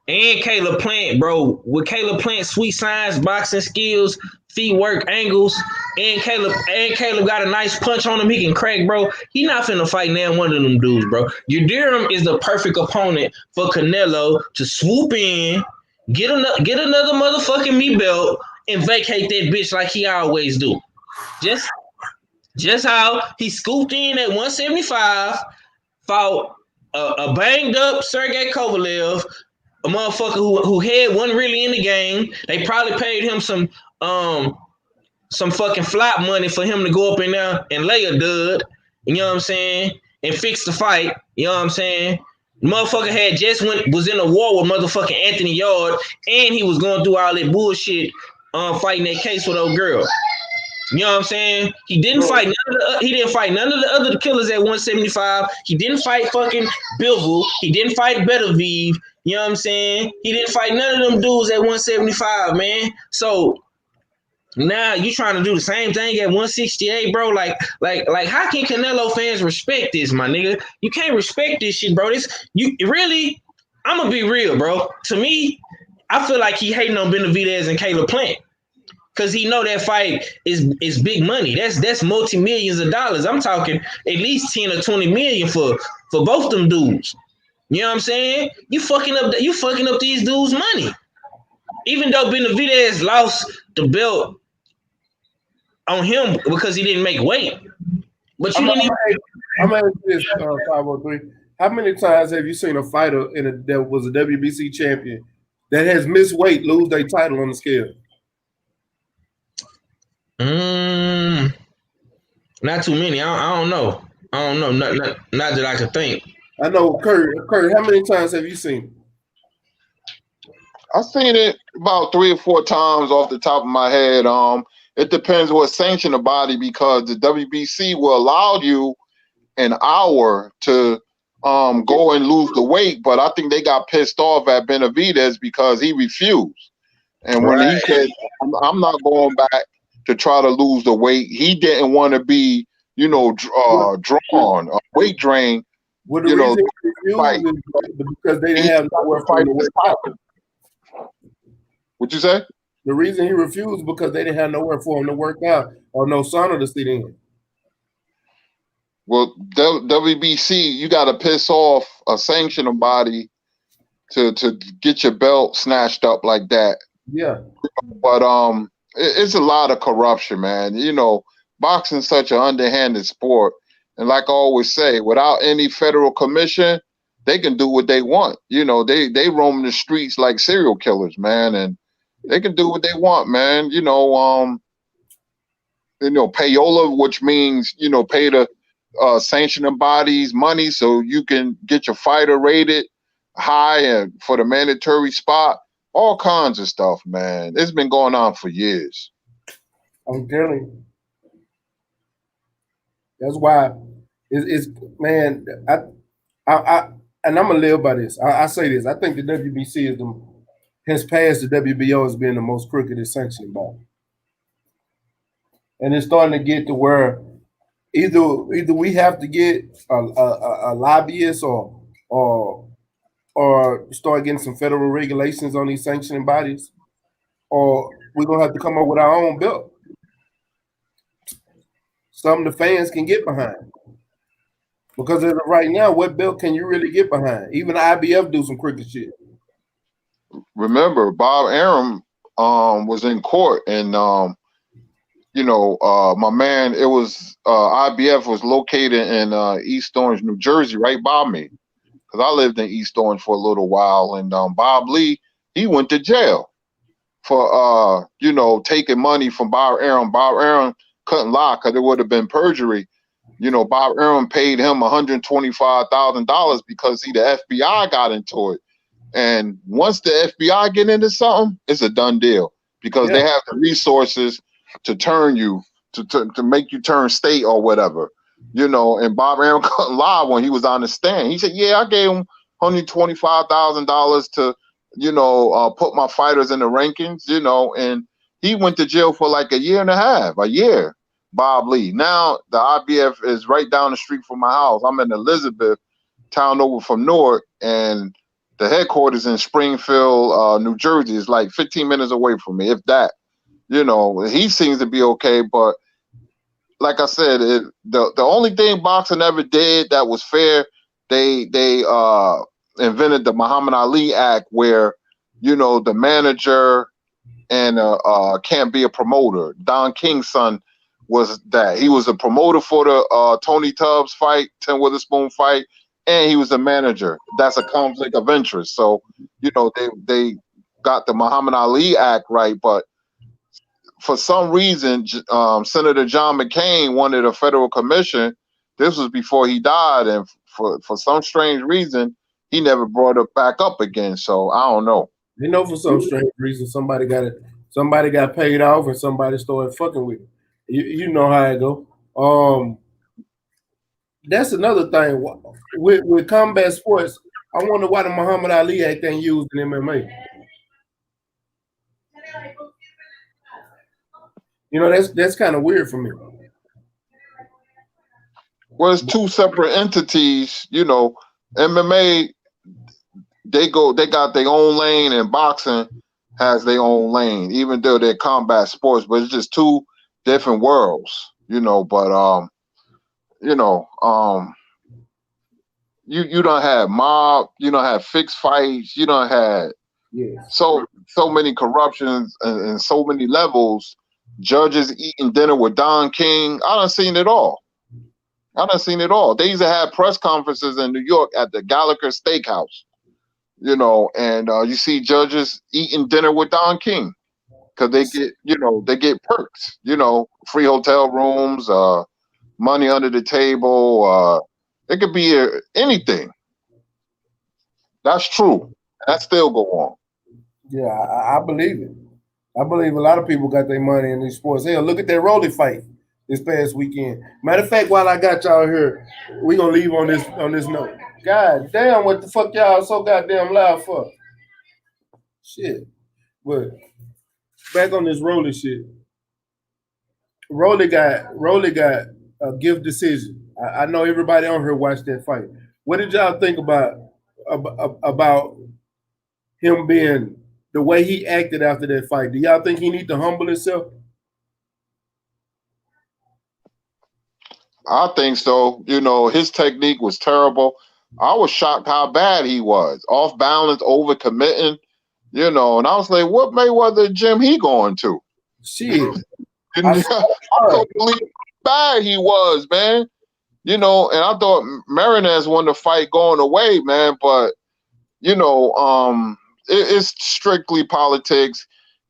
And Caleb Plant, bro. With Caleb Plant's sweet science, boxing skills, feet work, angles, and Caleb got a nice punch on him. He can crack, bro. He not finna fight now one of them dudes, bro. Yildirim is the perfect opponent for Canelo to swoop in, get another motherfucking meat belt, and vacate that bitch like he always do. Just how he scooped in at 175, fought a banged up Sergey Kovalev, a motherfucker who head wasn't really in the game. They probably paid him some fucking flop money for him to go up in there and lay a dud, you know what I'm saying, and fix the fight, you know what I'm saying. Motherfucker had just was in a war with motherfucking Anthony Yard, and he was going through all that bullshit, fighting that case with old girl. You know what I'm saying? He didn't fight none of the other killers at 175. He didn't fight fucking Bivol. He didn't fight Beterbiev. You know what I'm saying? He didn't fight none of them dudes at 175, man. So now you trying to do the same thing at 168, bro? Like, how can Canelo fans respect this, my nigga? You can't respect this shit, bro. I'm gonna be real, bro. To me, I feel like he hating on Benavidez and Caleb Plant. Cause he know that fight is big money. That's multi-millions of dollars. I'm talking at least 10 or 20 million for both them dudes. You know what I'm saying? You fucking up these dudes' money. Even though Benavidez lost the belt on him because he didn't make weight. But you didn't even. I'm asking this 503. How many times have you seen a fighter that was a WBC champion that has missed weight lose their title on the scale? Not too many. I don't know. Not that I can think. I know, Kurt, how many times have you seen it? I've seen it about 3 or 4 times off the top of my head. It depends what sanction the body, because the WBC will allow you an hour to go and lose the weight, but I think they got pissed off at Benavidez because he refused. And when he said, I'm not going back to try to lose the weight, he didn't want to be, drawn, weight drain. Well, the reason he refused is because they didn't have nowhere for him to work out. What'd you say? The reason he refused because they didn't have nowhere for him to work out or no sauna to sit in. Well, WBC, you got to piss off a sanctioning body to get your belt snatched up like that. Yeah. But it's a lot of corruption, man. Boxing's such an underhanded sport. And like I always say, without any federal commission, they can do what they want. They roam the streets like serial killers, man, and they can do what they want, man. Payola, which means, pay the sanctioning bodies money so you can get your fighter rated high and for the mandatory spot. All kinds of stuff, man. It's been going on for years. I'm telling you. That's why it's man. I and I'm gonna live by this. I say this. I think the WBC has passed the WBO as being the most crookedest sanctioning body, and it's starting to get to where either we have to get a lobbyist or start getting some federal regulations on these sanctioning bodies, or we're gonna have to come up with our own belt. Some of the fans can get behind. Because as of right now, what belt can you really get behind? Even the IBF do some crooked shit. Remember, Bob Arum was in court, and my man, it was IBF was located in East Orange, New Jersey, right by me, because I lived in East Orange for a little while, and Bob Lee, he went to jail for taking money from Bob Arum. Bob Arum couldn't lie because it would have been perjury. Bob Arum paid him $125,000 because the FBI got into it. And once the FBI get into something, it's a done deal because they have the resources to turn you, to make you turn state or whatever. And Bob Arum cut live when he was on the stand. He said, "Yeah, I gave him $125,000 to, put my fighters in the rankings, and he went to jail for like a year and a year, Bob Lee. Now the IBF is right down the street from my house. I'm in Elizabeth, town over from Newark, and the headquarters in Springfield, New Jersey is like 15 minutes away from me, if that. He seems to be okay, but like I said, the only thing boxing ever did that was fair, they invented the Muhammad Ali Act, where the manager and can't be a promoter. Don King's son was that. He was a promoter for the Tony Tubbs fight, Tim Witherspoon fight, and he was a manager. That's a conflict of interest. So they got the Muhammad Ali Act right, but for some reason, Senator John McCain wanted a federal commission. This was before he died, and for some strange reason, he never brought it back up again. So I don't know. For some strange reason, somebody got paid off, and somebody started fucking with it. You know how it go. That's another thing with combat sports. I wonder why the Muhammad Ali Act ain't used in MMA. That's kind of weird for me. Well, it's two separate entities. MMA, they got their own lane, and boxing has their own lane, even though they're combat sports. But it's just two different worlds, But you don't have mob, you don't have fixed fights, you don't have so many corruptions and so many levels. Judges eating dinner with Don King. I done seen it all. They used to have press conferences in New York at the Gallagher Steakhouse, and you see judges eating dinner with Don King because they get perks, free hotel rooms, money under the table. It could be anything. That's true. That still go on. Yeah, I believe it. I believe a lot of people got their money in these sports. Hell, look at that Rolly fight this past weekend. Matter of fact, while I got y'all here, we gonna leave on this note. God damn, what the fuck y'all so goddamn loud for? Shit. But back on this Rolly shit. Rolly got a gift decision. I know everybody on here watched that fight. What did y'all think about him being the way he acted after that fight? Do y'all think he need to humble himself? I think so. His technique was terrible. I was shocked how bad he was. Off balance, overcommitting, and I was like, what Mayweather gym he going to? Shit. I couldn't believe how bad he was, man. And I thought Marinez won the fight going away, man, but it's strictly politics.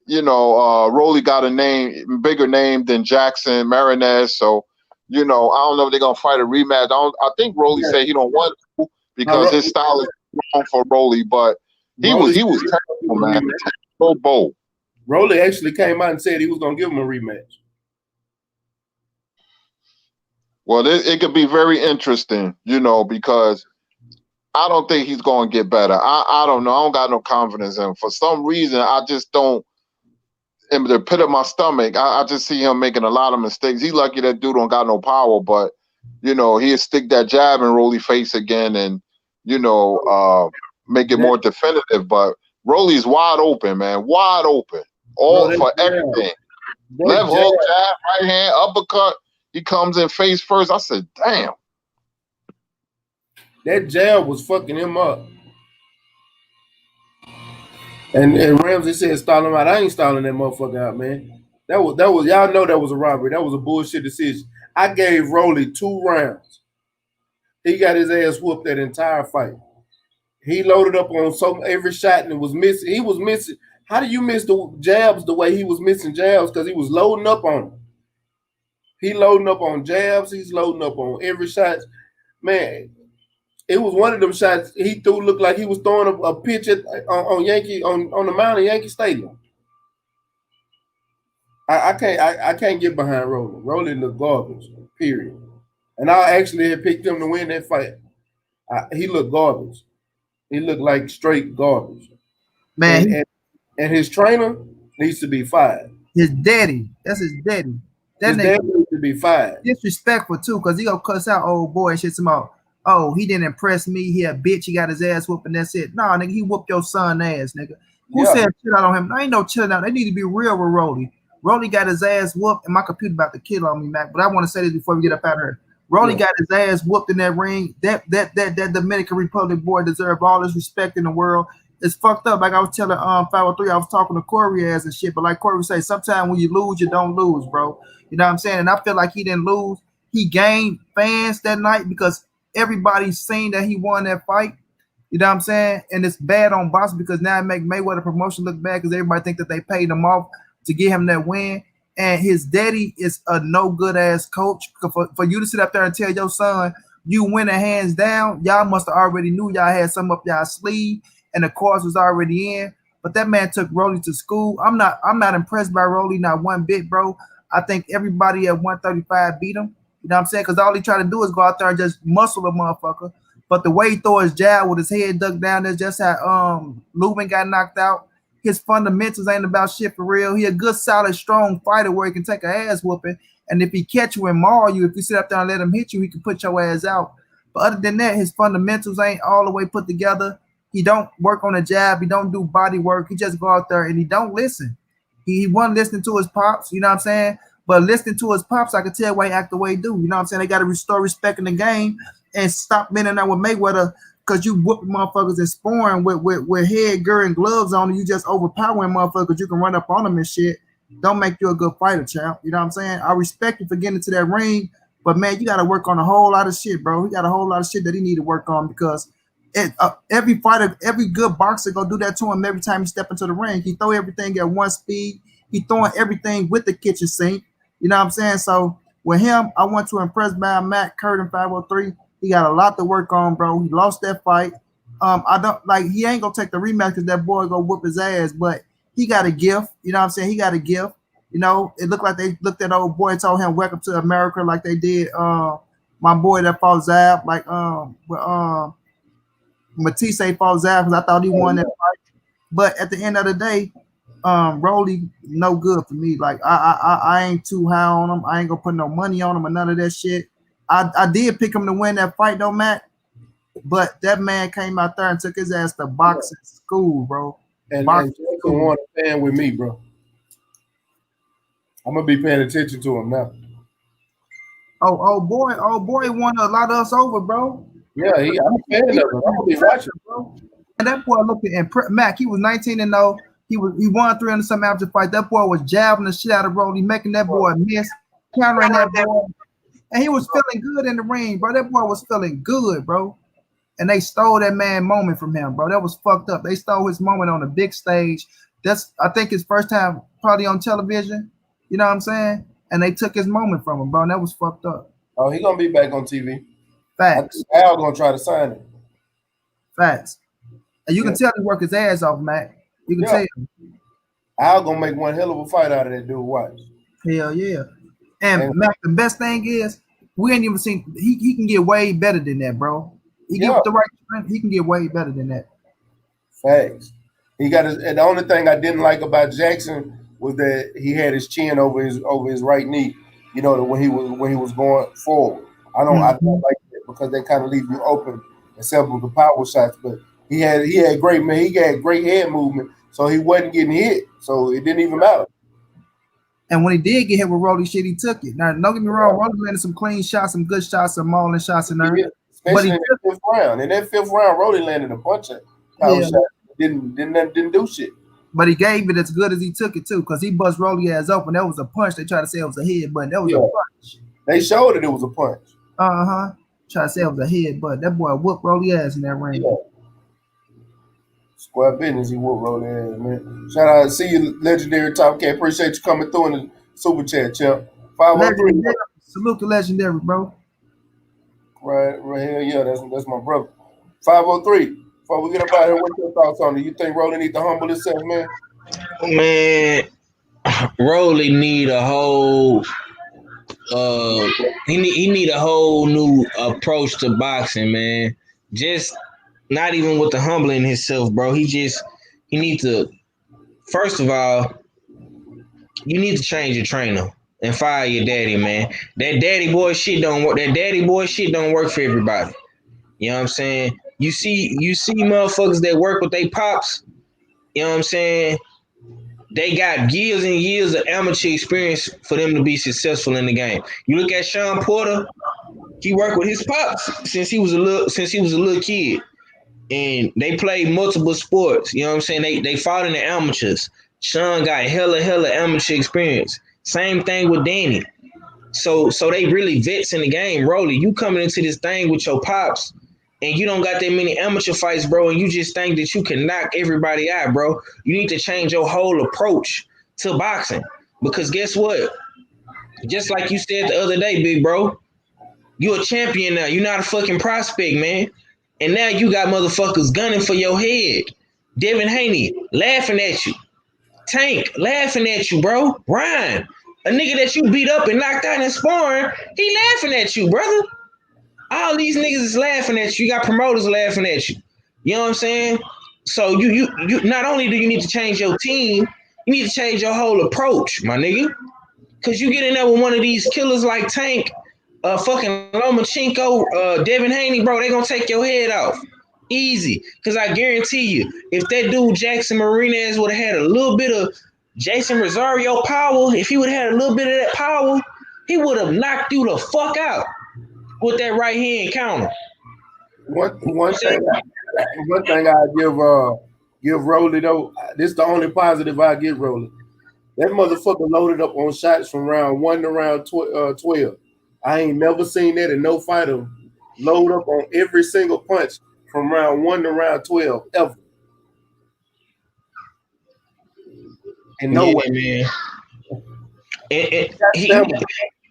Rolly got a bigger name than Jackson Marinez. So, I don't know if they're gonna fight a rematch. I think Rolly said he don't want to because his style is wrong for Rolly, but he was terrible, man. So bold. Rolly actually came out and said he was gonna give him a rematch. Well, it could be very interesting, because I don't think he's going to get better. I don't know. I don't got no confidence in him. For some reason, I just don't, in the pit of my stomach, I just see him making a lot of mistakes. He's lucky that dude don't got no power, but, he'll stick that jab in Rolly's face again and, make it more definitive. But Rolly's wide open, man. Wide open. For everything. Left hook, jab, right hand, uppercut. He comes in face first. I said, damn. That jab was fucking him up. And Ramsey said, stall him out. I ain't stalling that motherfucker out, man. That was y'all know that was a robbery. That was a bullshit decision. I gave Rolly 2 rounds. He got his ass whooped that entire fight. He loaded up on every shot and it was missing. He was missing. How do you miss the jabs the way he was missing jabs? Because he was loading up on them. He loading up on jabs. He's loading up on every shot. Man, it was one of them shots he threw looked like he was throwing a pitch on the mound in Yankee Stadium. I can't get behind Rolly. Rolly look garbage. Period. and I actually had picked him to win that fight. He looked garbage. He looked like straight garbage. Man, And his trainer needs to be fired. his daddy. That's his daddy. That His nigga dad needs to be fired. disrespectful too, cause he gonna cuss out old boy and shit about, oh, he didn't impress me. He a bitch. He got his ass whooped and that's it. Nah, nigga, he whooped your son ass, nigga. Who Yeah. said chill out on him? I ain't no chilling out. They need to be real with Rolly. Rolly got his ass whooped, and my computer about to kill on me, Mac. But I want to say this before we get up out of here. Rolly got his ass whooped in that ring. That Dominican Republic boy deserve all this respect in the world. It's fucked up. Like I was telling 503, I was talking to Corey ass and shit. But like Corey say, sometimes when you lose, you don't lose, bro. You know what I'm saying? And I feel like he didn't lose. He gained fans that night because everybody's seen that he won that fight. You know what I'm saying? And it's bad on Box because now it make Mayweather promotion look bad because everybody think that they paid him off to get him that win. And his daddy is a no good ass coach. For you to sit up there and tell your son you win a hands down, y'all must have already knew y'all had some up y'all sleeve and the course was already in. But that man took Rolly to school. I'm not impressed by Rolly, not one bit, bro. I think everybody at 135 beat him. You know what I'm saying? Because all he tried to do is go out there and just muscle a motherfucker. But the way he throw his jab with his head ducked down, that's just how Lubin got knocked out. His fundamentals ain't about shit for real. He a good, solid, strong fighter where he can take a ass whooping. And if he catch you and maul you, if you sit up there and let him hit you, he can put your ass out. But other than that, his fundamentals ain't all the way put together. He don't work on a jab. He don't do body work. He just go out there and he don't listen. He wasn't listening to his pops, you know what I'm saying? But listening to his pops, I could tell why he act the way he do. You know what I'm saying? They got to restore respect in the game and stop being in there with Mayweather because you whooping motherfuckers and sparring with headgear and gloves on and you just overpowering motherfuckers. You can run up on them and shit. Don't make you a good fighter, champ. You know what I'm saying? I respect you for getting into that ring, but man, you got to work on a whole lot of shit, bro. He got a whole lot of shit that he need to work on because every fighter, every good boxer go do that to him every time he step into the ring. He throw everything at one speed. He throwing everything with the kitchen sink. You know what I'm saying? So with him, I want to impress by Matt Curtin 503. He got a lot to work on, bro. He lost that fight. I don't like he ain't gonna take the rematch because that boy gonna whoop his ass, but he got a gift. You know what I'm saying? He got a gift. You know, it looked like they looked at old boy and told him welcome to America like they did my boy that fought Zab, like Matisse fought Zab because I thought he won that fight. But at the end of the day, Rolly no good for me. Like I ain't too high on him. I ain't gonna put no money on him or none of that shit. I did pick him to win that fight though, Matt. But that man came out there and took his ass to boxing school, bro. And Jackson want to stand with me, bro. I'm gonna be paying attention to him now. Oh boy won a lot of us over, bro. Yeah, I'm a fan of him. I'm gonna be watching, bro. And that boy looked at Mac. He was 19-0. He won 300 some amateur fight. That boy was jabbing the shit out of Rolly, making that boy miss, countering that boy. And he was feeling good in the ring, bro. That boy was feeling good, bro. And they stole that man moment from him, bro. That was fucked up. They stole his moment on the big stage. That's, I think, his first time probably on television. You know what I'm saying? And they took his moment from him, bro. And that was fucked up. Oh, he gonna be back on TV. Facts. Al gonna try to sign him. Facts. And you can tell he work his ass off, Mac. You can tell. Al gonna make one hell of a fight out of that dude. Watch. Hell yeah. And Mac, the best thing is we ain't even seen he can get way better than that, bro. He get the right strength, he can get way better than that. Facts. He got his, and the only thing I didn't like about Jackson was that he had his chin over his right knee. You know, when he was going forward. I don't like that because they kind of leave you open except with the power shots. But he had great head movement, so he wasn't getting hit. So it didn't even matter. And when he did get hit with Rolly shit, he took it. Now, don't get me wrong, Rolly landed some clean shots, some good shots, some mauling shots in there. Yeah, especially in that fifth round. In that fifth round, Rolly landed a bunch of power shots. Didn't do shit. But he gave it as good as he took it too, because he bust Rolly ass open. That was a punch. They tried to say it was a head, but that was a punch. They showed it was a punch. Try to say it was a head, but that boy whooped Rolly ass in that ring. Yeah. Square business, he whooped Rolly ass, man. Shout out, see you, legendary Top Cat. Appreciate you coming through in the super chat, champ. 503. Salute to legendary, bro. Right here, yeah, that's my brother. 503. Before we get up out here, what's your thoughts on it? You think Rolly need to humble himself, man? Man, Rolly need a whole he need a whole new approach to boxing, man. Just not even with the humbling himself, bro. He need to, first of all, you need to change your trainer and fire your daddy, man. That daddy boy shit don't work. That daddy boy shit don't work for everybody. You know what I'm saying? You see motherfuckers that work with they pops, you know what I'm saying? They got years and years of amateur experience for them to be successful in the game. You look at Sean Porter, he worked with his pops since he was a little kid. And they played multiple sports. You know what I'm saying? They fought in the amateurs. Sean got hella amateur experience. Same thing with Danny. So they really vets in the game. Rolly, you coming into this thing with your pops and you don't got that many amateur fights, bro, and you just think that you can knock everybody out, bro. You need to change your whole approach to boxing. Because guess what? Just like you said the other day, big bro, you're a champion now. You're not a fucking prospect, man. And now you got motherfuckers gunning for your head. Devin Haney laughing at you. Tank laughing at you, bro. Ryan, a nigga that you beat up and knocked out in sparring, he laughing at you, brother. All these niggas is laughing at you. You got promoters laughing at you. You know what I'm saying? So you not only do you need to change your team, you need to change your whole approach, my nigga. Cause you get in there with one of these killers like Tank, fucking Lomachenko, Devin Haney, bro, they gonna take your head off. Easy. Cause I guarantee you, if that dude Jackson Marinez would have had a little bit of Jason Rosario power, if he would have had a little bit of that power, he would have knocked you the fuck out with that right hand counter. One thing I give Rolly though, this is the only positive I give Rolly. That motherfucker loaded up on shots from round 1 to round 12. I ain't never seen that in no fighter load up on every single punch from round 1 to round 12 ever. And no way, man.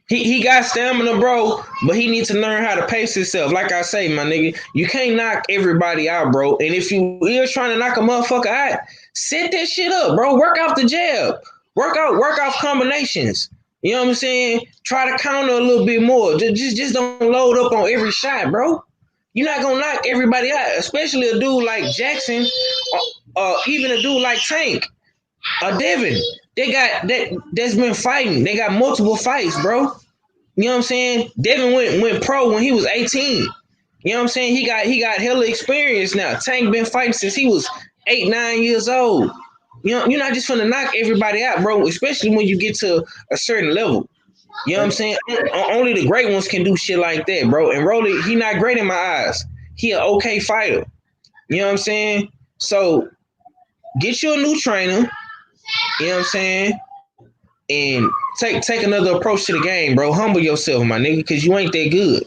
He got stamina, bro, but he needs to learn how to pace himself. Like I say, my nigga, you can't knock everybody out, bro. And if you're trying to knock a motherfucker out, set that shit up, bro. Work off the jab. Work off combinations. You know what I'm saying? Try to counter a little bit more. Just don't load up on every shot, bro. You're not gonna knock everybody out, especially a dude like Jackson, or even a dude like Tank, or Devin. They got that's been fighting. They got multiple fights, bro. You know what I'm saying? Devin went pro when he was 18. You know what I'm saying? He got hella experience now. Tank been fighting since he was 8-9 years old. You know, you're not just gonna knock everybody out, bro, especially when you get to a certain level. You know what I'm saying? Only the great ones can do shit like that, bro. And Rolly, he not great in my eyes. He an okay fighter. You know what I'm saying? So get you a new trainer. You know what I'm saying? And take another approach to the game, bro. Humble yourself, my nigga, because you ain't that good.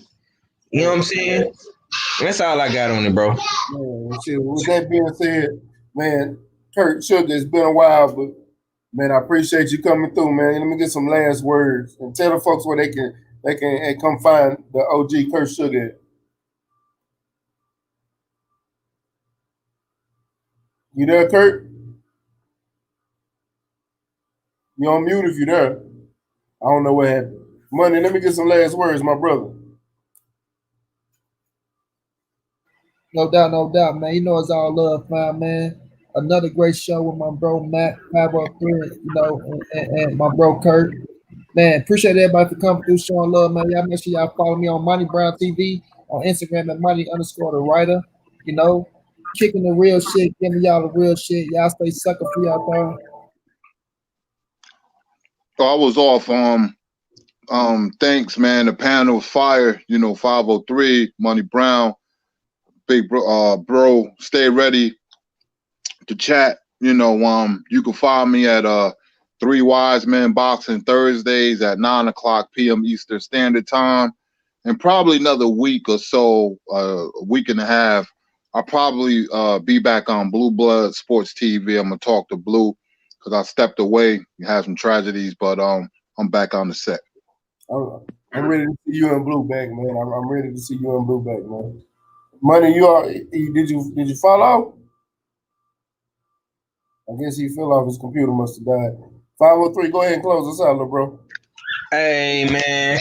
You know what I'm saying? That's all I got on it, bro. Man, shit, with that being said, man, Kurt Sugar, it's been a while, but man, I appreciate you coming through, man. Let me get some last words and tell the folks where they can come find the OG Kurt Sugar. You there, Kurt? You on mute if you there. I don't know what happened. Money, let me get some last words, my brother. No doubt, man. You know it's all love, man. Another great show with my bro Matt 503, you know, and my bro Kurt. Man, appreciate everybody for coming through, showing love, man. Y'all make sure y'all follow me on Money Brown TV on Instagram at Money_the writer. You know, kicking the real shit, giving y'all the real shit. Y'all stay sucker free out there. So I was off. Thanks, man. The panel was fire. You know, 503, Money Brown, big bro. Stay ready to chat. You know, you can find me at 3 Wise Men Boxing Thursdays at 9:00 p.m. Eastern Standard Time, and probably another week or so, a week and a half. I'll probably be back on Blue Blood Sports TV. I'm gonna talk to Blue because I stepped away. You had some tragedies, but I'm back on the set. I'm ready to see you in Blue back, man. I'm ready to see you in Blue back, man. Money, did you fall off? I guess he fell off. His computer must have died. 503, go ahead and close us out, little bro. Hey man,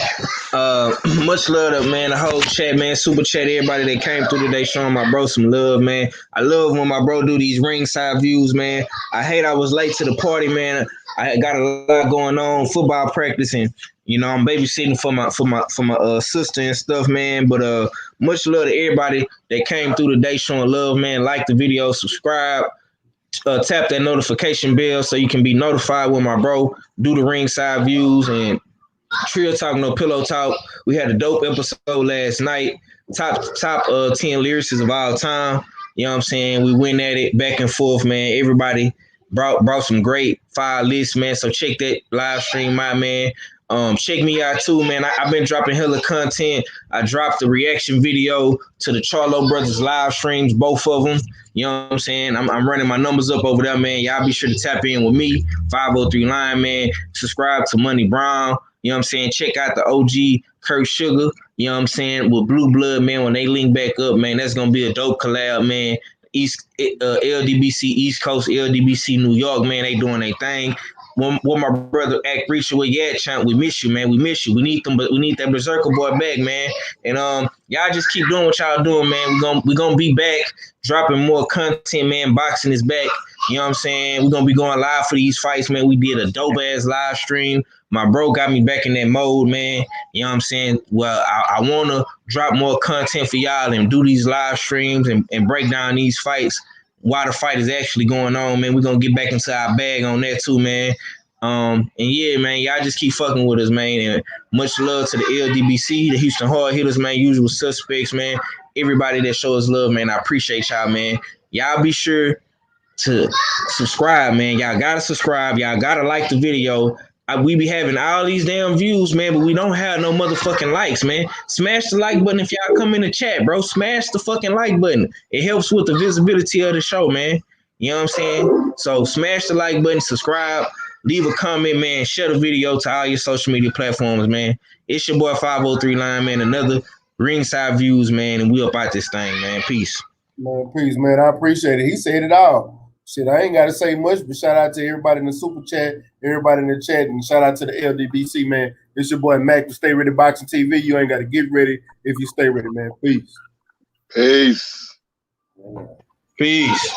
much love to man, the whole chat, man, super chat, everybody that came through today showing my bro some love, man. I love when my bro do these ringside views, man. I hate I was late to the party, man. I got a lot going on, football practice, and you know I'm babysitting for my sister and stuff, man. But much love to everybody that came through today showing love, man. Like the video, subscribe. Tap that notification bell so you can be notified when my bro do the ringside views and Trio Talk, No Pillow Talk. We had a dope episode last night. Top 10 lyricists of all time. You know what I'm saying? We went at it back and forth, man. Everybody brought some great fire lists, man. So check that live stream out, man. Check me out too, man. I've been dropping hella content. I dropped the reaction video to the Charlo Brothers live streams, both of them. You know what I'm saying? I'm running my numbers up over there, man. Y'all be sure to tap in with me, 503 Line, man. Subscribe to Money Brown. You know what I'm saying? Check out the OG Kurt Sugar. You know what I'm saying? With Blue Blood, man. When they link back up, man, that's gonna be a dope collab, man. LDBC East Coast, LDBC New York, man. They doing their thing. When my brother Act Reacher with Champ, we miss you, man. We miss you. We need them, but we need that Berserker boy back, man. And y'all just keep doing what y'all doing, man. We gonna be back, dropping more content, man. Boxing is back. You know what I'm saying? We're gonna be going live for these fights, man. We did a dope ass live stream. My bro got me back in that mode, man. You know what I'm saying? Well, I wanna drop more content for y'all and do these live streams and break down these fights while the fight is actually going on, man. We're gonna get back into our bag on that too, man. And yeah, man, y'all just keep fucking with us, man. And much love to the LDBC, the Houston Hard Hitters, man, usual suspects, man. Everybody that shows love, man. I appreciate y'all, man. Y'all be sure to subscribe, man. Y'all gotta subscribe. Y'all gotta like the video. We be having all these damn views, man, but we don't have no motherfucking likes, man. Smash the like button if y'all come in the chat, bro. Smash the fucking like button. It helps with the visibility of the show, man. You know what I'm saying? So smash the like button, subscribe, leave a comment, man. Share the video to all your social media platforms, man. It's your boy 503 Line, man. Another ringside views, man, and we up out this thing, man. Peace. Man, peace, man. I appreciate it. He said it all. Shit, I ain't got to say much, but shout out to everybody in the super chat, everybody in the chat, and shout out to the LDBC, man. It's your boy Mac with Stay Ready Boxing TV. You ain't got to get ready if you stay ready, man. Peace. Peace. Peace.